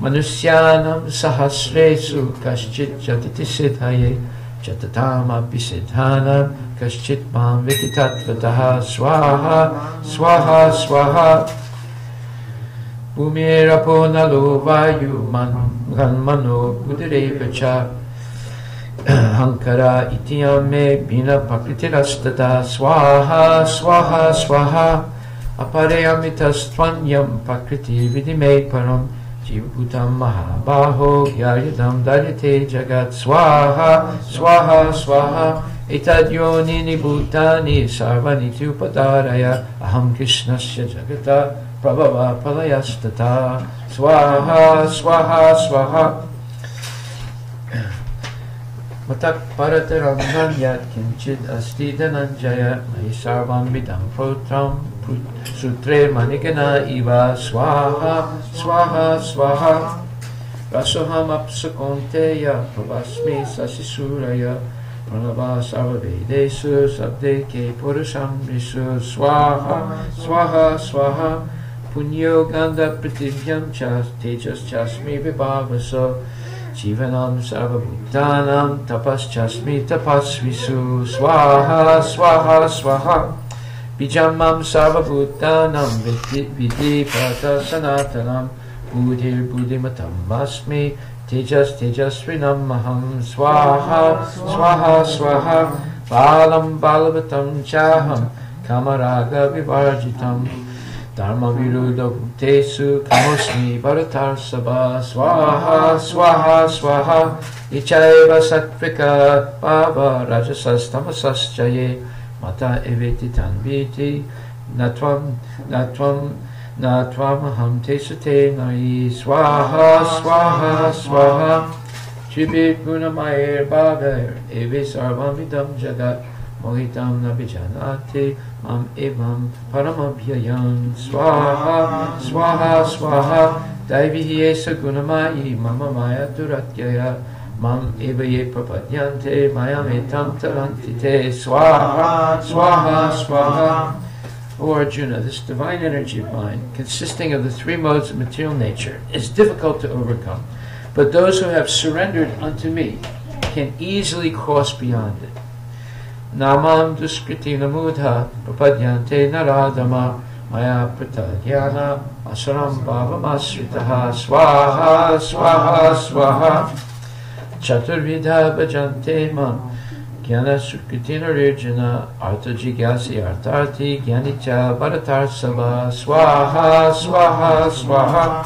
A: Manusyanam sahasresu kaschit jatati siddhaye jatatam abhisidhanam kaschit mam viditatvataha swaha swaha swaha bhumirapo nalo vayu manmano buddhirevacha hankara itiyame bina pakritirastata swaha swaha swaha apareyamitastvanyam pakriti vidime param Jivabhutam Mahabaho Yayadam Daryate Jagat Swaha Swaha Swaha Etad Yonini Bhutani Sarvani Tupadaraya Aham Krishnasya Jagata Prabhava Palayastata Swaha Swaha Swaha Matak Parataram Nanyat Kinchid Asti Dhananjaya Mahi Sarvam Vidam Protram Sutre Manigana Iva Swaha Swaha Swaha Rasoham Apsakonteya Pravasmi Sasisuraya Pranava Sarva Vedesu Sabdeke Purusham Risu Swaha Swaha Swaha Punyo Ganda Prativyam Chas Tejas Chasmi Vibhavaso Jivanam Sarva Bhutanam Tapas Chasmi Tapasvisu Swaha Swaha Swaha Bijamam Sarvabhutanam Vidhi Pata Sanatanam Buddhir Buddhimatam Masmi Tejas Tejasvinam Maham Swaha Swaha Swaha Balam Balavatam Chaham Kamaraga Vivarjitam Dharma Viruddha Bhutesu Kamosmi Bharatar Sabha Swaha Swaha Swaha Ichaiva Sattvika Bhava Rajasas Tamasas Jaye Mata eveti tanviti natvam aham tesute nai swaha swaha swaha Tribit gunamayer bhaver evi sarvam vidam jagat mohitam nabijanati mam evam paramabhyayam swaha swaha swaha daivihi esa gunamayi mama maya duratyaya Mam evaye prapadyante mayam etam tarantite swaha swaha swaha. O Arjuna, this divine energy of mine, consisting of the three modes of material nature, is difficult to overcome, but those who have surrendered unto me can easily cross beyond it. Namam duskriti namudha prapadyante naradama maya pratadyana asaram bhavamasritaha swaha swaha swaha. Chaturvidha bhajante mam Jnana sukritina rirjana Artha jigyasi artarthi Jnanicha bharatar sabha Swaha swaha swaha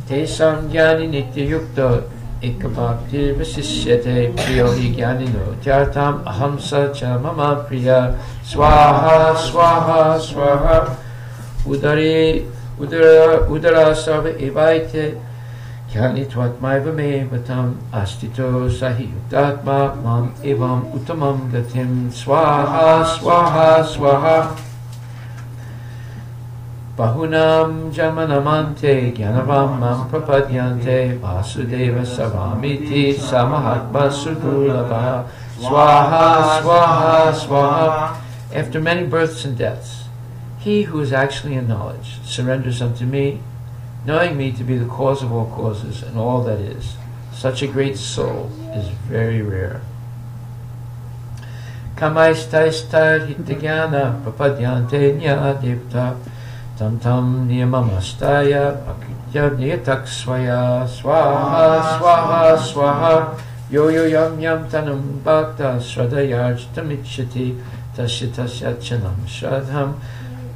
A: Tesam jnani nitya yukta Ekabhakti vasishyate Priyo hi jnanino Tyartam ahamsa cha mama priya Swaha swaha swaha Udara sarva evaite Jnani tvatmaiva me vatam astito sahi yuktatma mam evam uttamam gatim swaha swaha swaha Bahunam jamanamante jnanavam mam prapadyante vasudeva savamiti samahatma sudurlabha swaha swaha swaha. After many births and deaths, he who is actually in knowledge surrenders unto me, knowing me to be the cause of all causes and all that is. Such a great soul is very rare. Kamaistaistar hitagyana prapadyante nyadipta tam tam niyamamastaya akritya niyatak swaya swaha swaha swaha yo yo yam yam tanum bhakta shradayarjitamichyati tasya tasya chanam shradham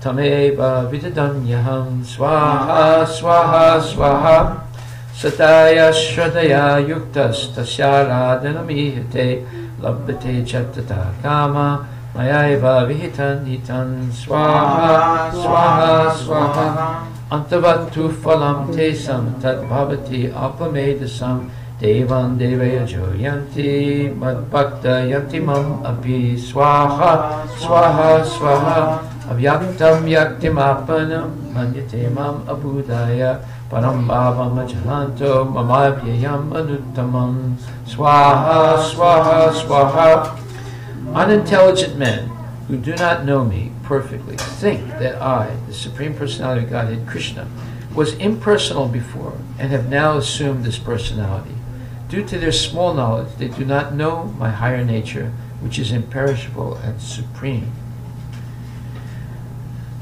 A: tameva vidadanyaham swaha swaha swaha sataya shradaya yuktas tasya radhanamihate labhate chattata kama mayaiva vihitan hitan swaha swaha swaha antavattu phalam tesam tad bhavati apamedasam devan devaya joyanti madbhakta yanti mam api swaha swaha swaha avyaktam yaktim apanam manyate mam abudaya param bhavam ajalanto mamavyayam anuttamam swaha swaha swaha. Unintelligent men who do not know me perfectly think that I, the Supreme Personality of Godhead Krishna, was impersonal before and have now assumed this personality. Due to their small knowledge, they do not know my higher nature, which is imperishable and supreme.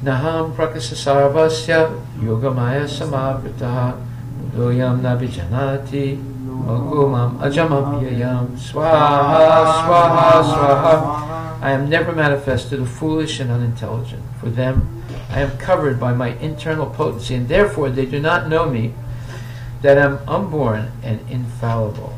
A: Naham prakasasarvasya yogamaya samavritaha mudoyam nabijanati Magumam ajamapyayam swaha swaha swaha. I am never manifest to the foolish and unintelligent. For them, I am covered by my internal potency, and therefore they do not know me, that I am unborn and infallible.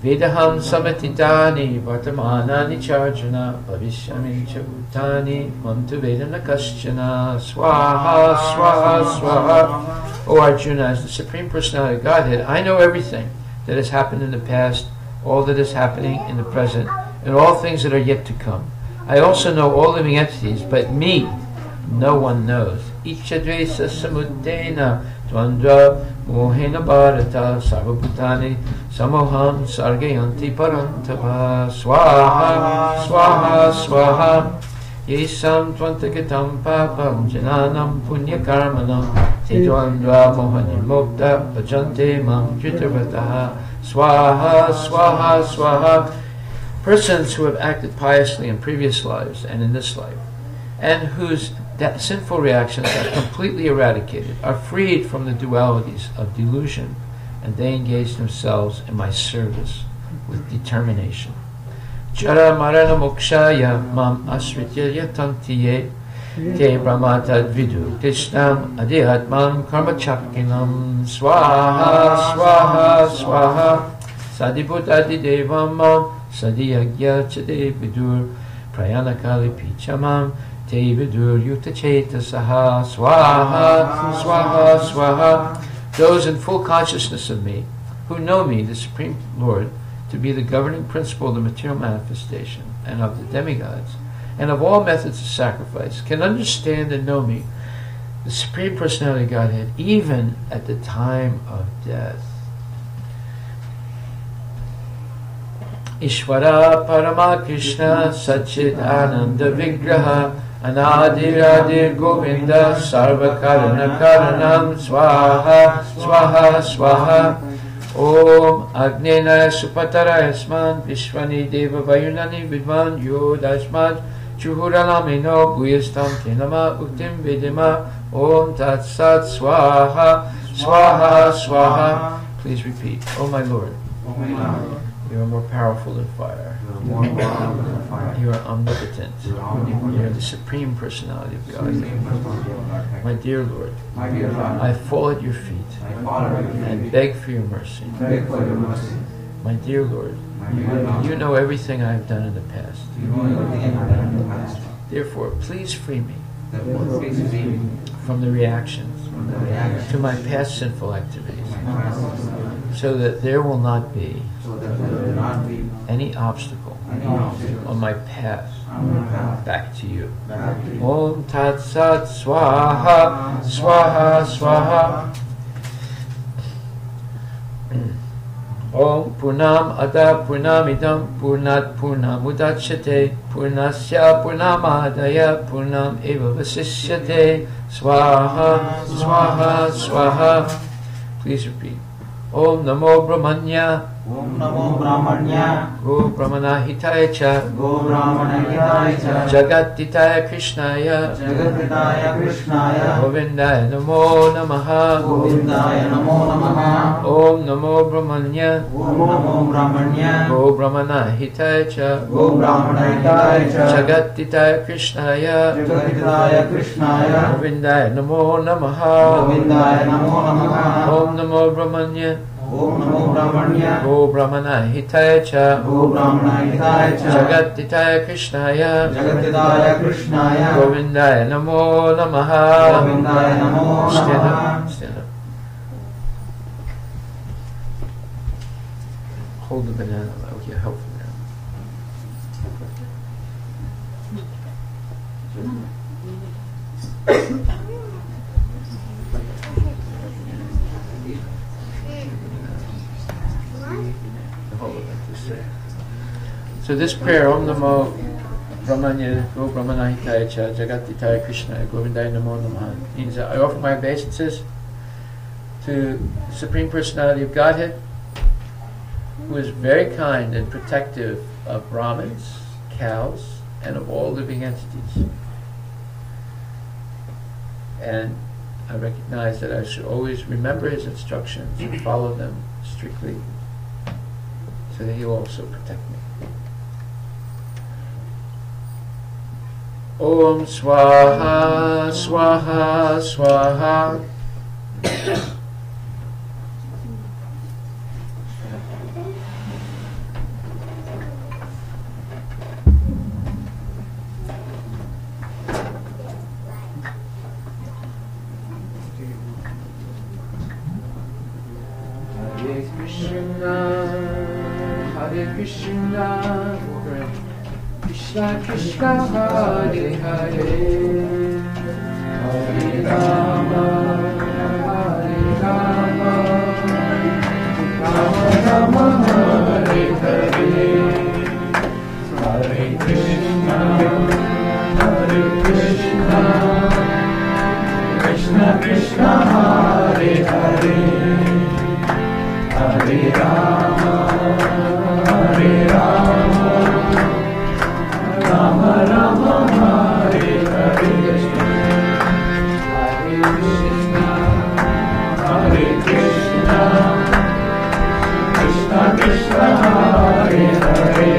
A: Vedaham samatitani vartamanani charjana bhavishyami chabutani mamtu vedana kaschana swaha swaha swaha. O Arjuna, as the Supreme Personality of Godhead, I know everything that has happened in the past, all that is happening in the present, and all things that are yet to come. I also know all living entities, but me no one knows. Ichadvesa samuddena dvandva mohena bharata sarvabhutani samoham sargayanti parantava swaha swaha swaha. Yesam tvantagatam papam jananam punyakarmanam tejvandva mohanirmokta bhajante mam kritarvataha swaha swaha swaha. Persons who have acted piously in previous lives and in this life, and whose sinful reactions are completely eradicated, are freed from the dualities of delusion, and they engage themselves in my service with determination. Jara marana mokshaya mam asritya yatantiye te brahmatad vidu krishnam adihatmam karma chakkinam swaha swaha swaha sadibhutadi devam mam sadiyagya chade vidur prayanakali pichamam te vidur yukta chetasaha swaha swaha swaha. Those in full consciousness of me, who know me, the Supreme Lord, to be the governing principle of the material manifestation and of the demigods, and of all methods of sacrifice, can understand and know me, the Supreme Personality of Godhead, even at the time of death. Ishvara Parama Krishna Satchit Ananda Vigraha Anadiradir Govinda Sarva Karana Karanam Swaha Swaha Swaha. Om Agnenaya Supataraya Sman Vishwani Deva Vayunani Vidvan Yodashman Chuhuranamino Buyastam Tenama Uktim Vidima Om Tat Sat Swaha Swaha Swaha. Please repeat. Oh my Lord, you are more powerful than fire. You are omnipotent. You are the Supreme Personality of God. My dear Lord, I fall at your feet and beg for your mercy. My dear Lord, you know everything I have done in the past. Therefore, please free me from the reactions to my past sinful activities, so that there will not be any obstacle on my path back to you. Om Tat Sat Swaha Swaha Swaha. Om Purnam Ada Purnamidam Purnat Purnamudachyate Purnasya Purnamadaya Purnam Eva Vasishyate Swaha Swaha Swaha. Please repeat. Om Namo Brahmanya
E: Om Namo Brahmanya.
A: Go Brahmana Hitaya Cha.
E: Go Brahmana Hitaya Cha.
A: Jagat Hitaya Krishnaya.
E: Jagat Hitaya Krishnaya.
A: Govindaya Namo Namaha.
E: Govindaya Namo Namaha.
A: Om Namo Brahmanya.
E: Om Namo Brahmanya.
A: Go Brahmana Hitaya Cha.
E: Go Brahmana Hitaya Cha.
A: Jagat Hitaya Krishnaya.
E: Jagat Hitaya Krishnaya.
A: Govindaya Namo Namaha.
E: Govindaya Namo Namaha.
A: Om Namo Brahmanya.
E: Om Namo Brahmanya.
A: Go Brahmana Hitaya Cha.
E: Go Brahmana Hitaya Cha.
A: Jagat Hitaya Krishnaya.
E: Jagat Hitaya Krishnaya.
A: Govindaya Namo Namaha.
E: Govindaya Namo
A: Stand
E: Namaha.
A: up. Stand up. Hold the banana. That will get helpful now. Hold it like this there. So this prayer, Om Namo Brahmanya, Go Brahmana Hitaya Cha, Jagat Hitaya Krishna, Govindaya Namo Namaha, means that I offer my obeisances to the Supreme Personality of Godhead, who is very kind and protective of Brahmins, cows, and of all living entities. And I recognize that I should always remember his instructions and follow them strictly, so that he will also protect me. Om Swaha Swaha Swaha. Hare Krishna, Hare Krishna, Krishna Krishna, Hare Hare, Hare Rama, Hare Rama, Rama Rama, Hare Hare, Hare Krishna, Hare Krishna, Krishna Krishna, Hare Hare. Hare Rama, Hare Rama, Rama Rama, Hare Hare. Hare Krishna, Hare Krishna, Krishna Krishna, Hare Hare.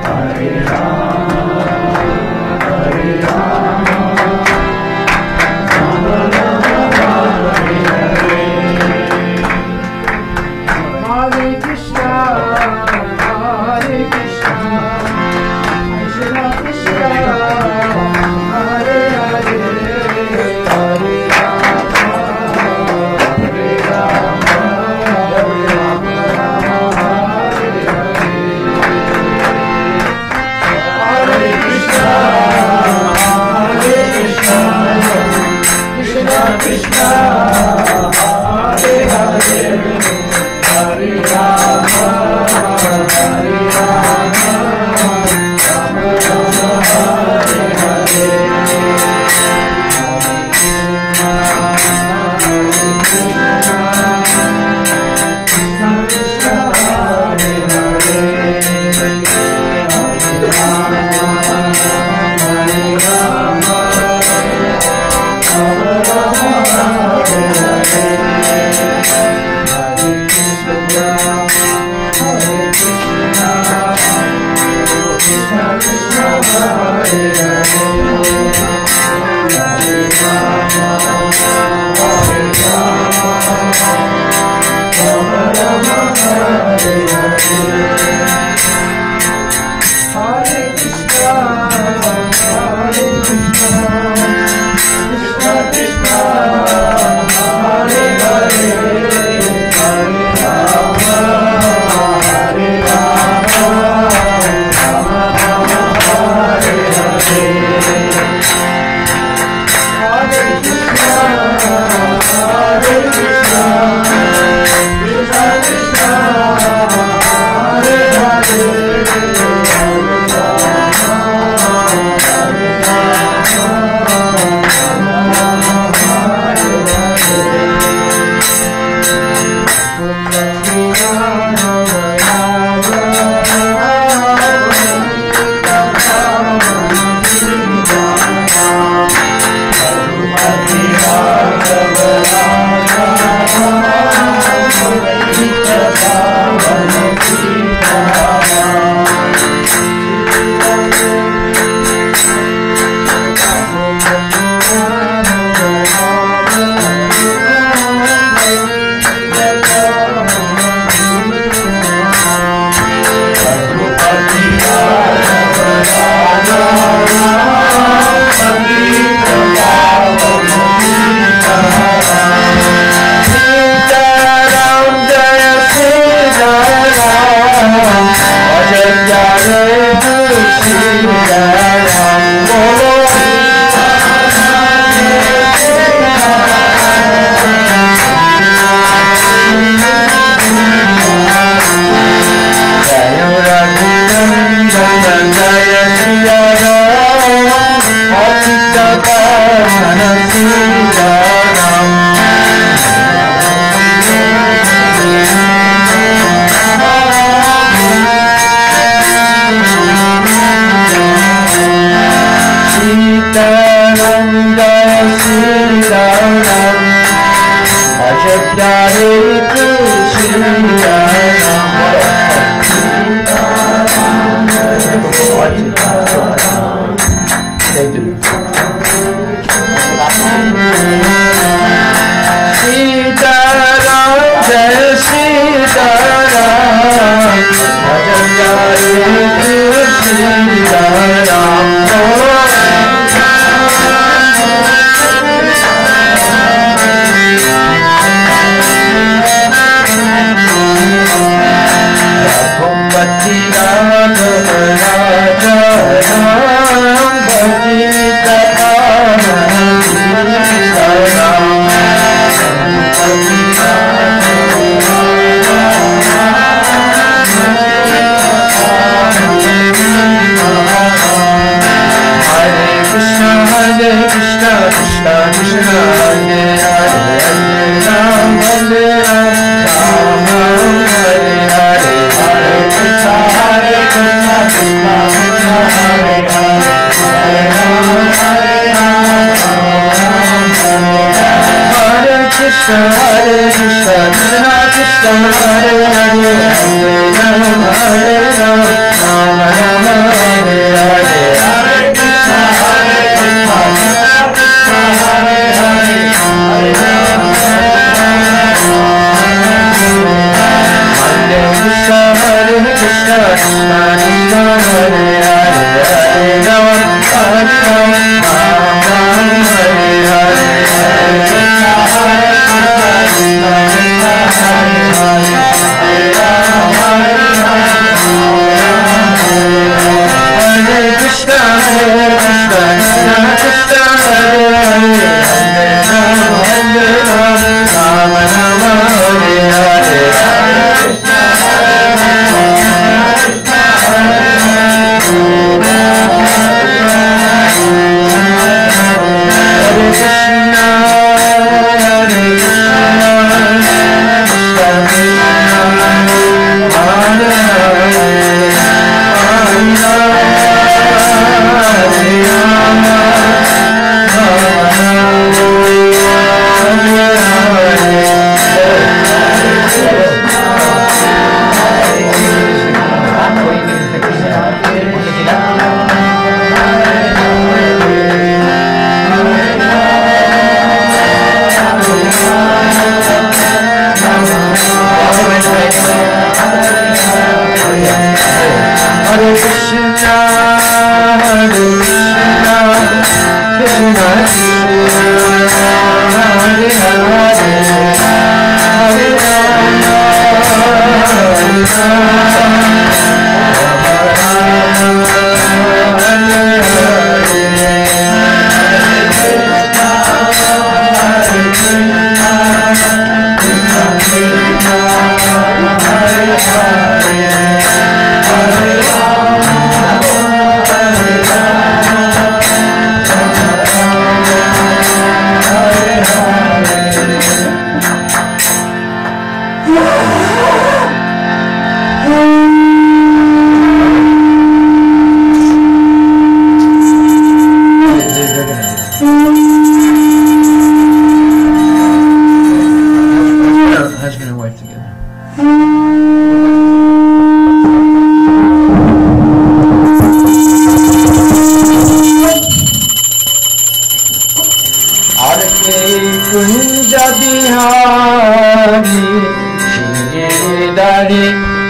A: Hare Rama, Hare Rama, Rama Rama, Hare Hare. Hare Krishna, Hare Krishna, Krishna Krishna, Hare Hare, Hare Rama, Hare Rama, Rama Rama, Hare Hare. Hare Krishna, Hare Krishna, Krishna Krishna, Hare Hare. Hare Rama, Hare Rama, Rama Rama, Hare Hare. Hare Krishna, Krishna Hare Hare, Hare Rama, Hare Rama, Rama Rama, Hare Hare. Hare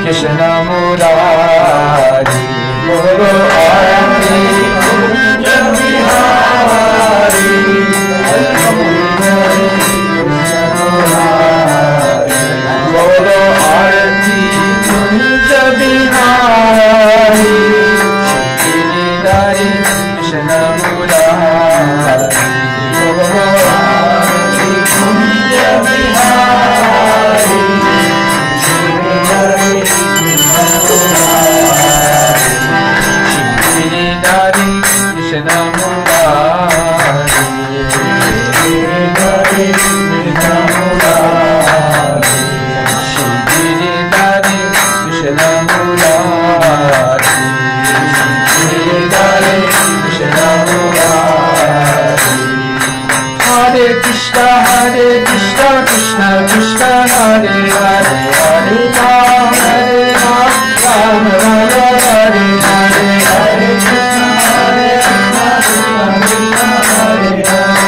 A: Krishna Murari Krishna Murari. Hare Krishna, Krishna Krishna, Hare Hare, Hare Ram, Ram Hare Hare, Hare Krishna, Krishna Krishna, Hare Hare,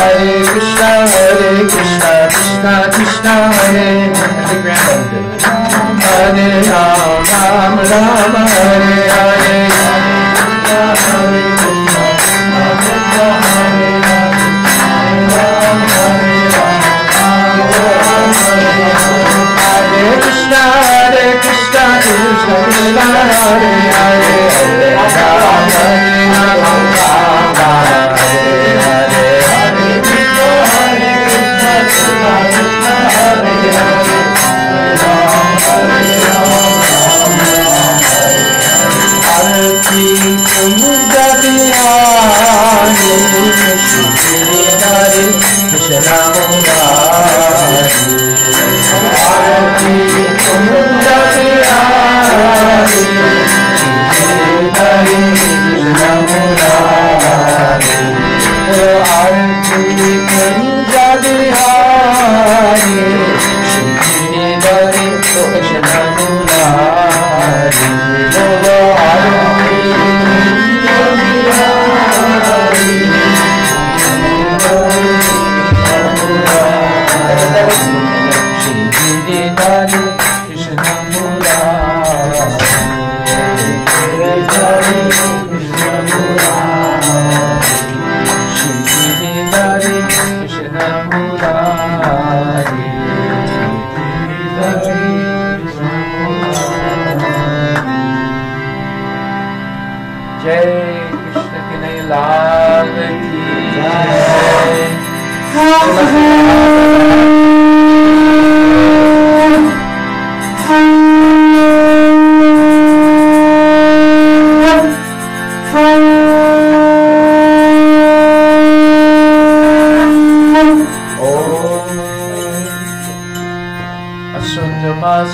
A: Hare Krishna, Krishna Krishna, Hare Hare Ram, Ram Hare Hare, Hare Krishna, Krishna Krishna, Hare Hare,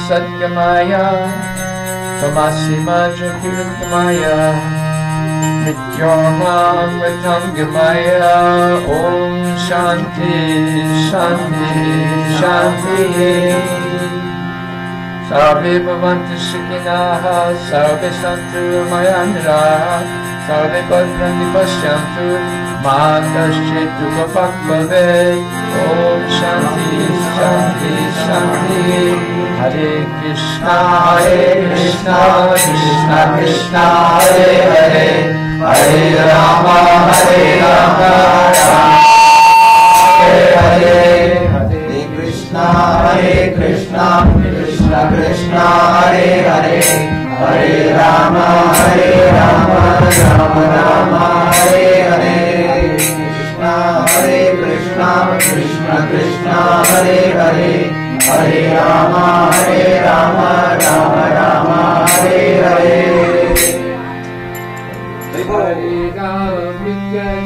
A: Satgamaya, Tamasima Jyotirgamaya, Nityomam Ritangamaya, Om Shanti, Shanti, Shanti. Sarve Bhavantu Sukhinaha, Sarve Santu Mayandra, Sarve Bhadrani Pashyantu, Ma Kaschit Dukhak Bhavet. Om Shanti, Shanti, Shanti. Hare Krishna, Krishna Krishna, Hare Hare, Hare Rama, Rama, Hare Hare, Hare Krishna, Krishna Krishna, Hare Hare, Hare Rama, Rama, Rama, Hare Hare. Hare Krishna, Krishna Krishna, Hare Hare, Hare Rama, Rama, Rama, Hare Hare. Hare Rama,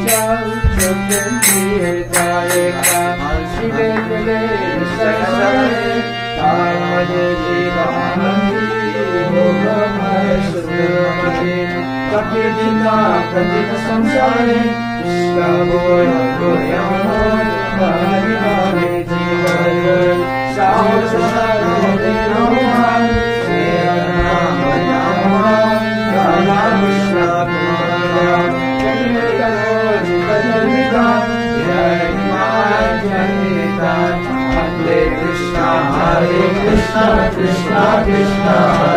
A: Jal Chotan Hare Rama, Shive Dele Sare, Tamade Jivamani, Bhagavai Sudhamani, Kapirjina Kandita Samsare, Krishna Boya Goyamanoy, Hare Hare Jivaya, Sahasrara Devaman, Shri Rama Yama, Rama Krishna Pumara, Chandragara Jivadavita, Jai Maya Janita, Hare Krishna, Krishna Krishna.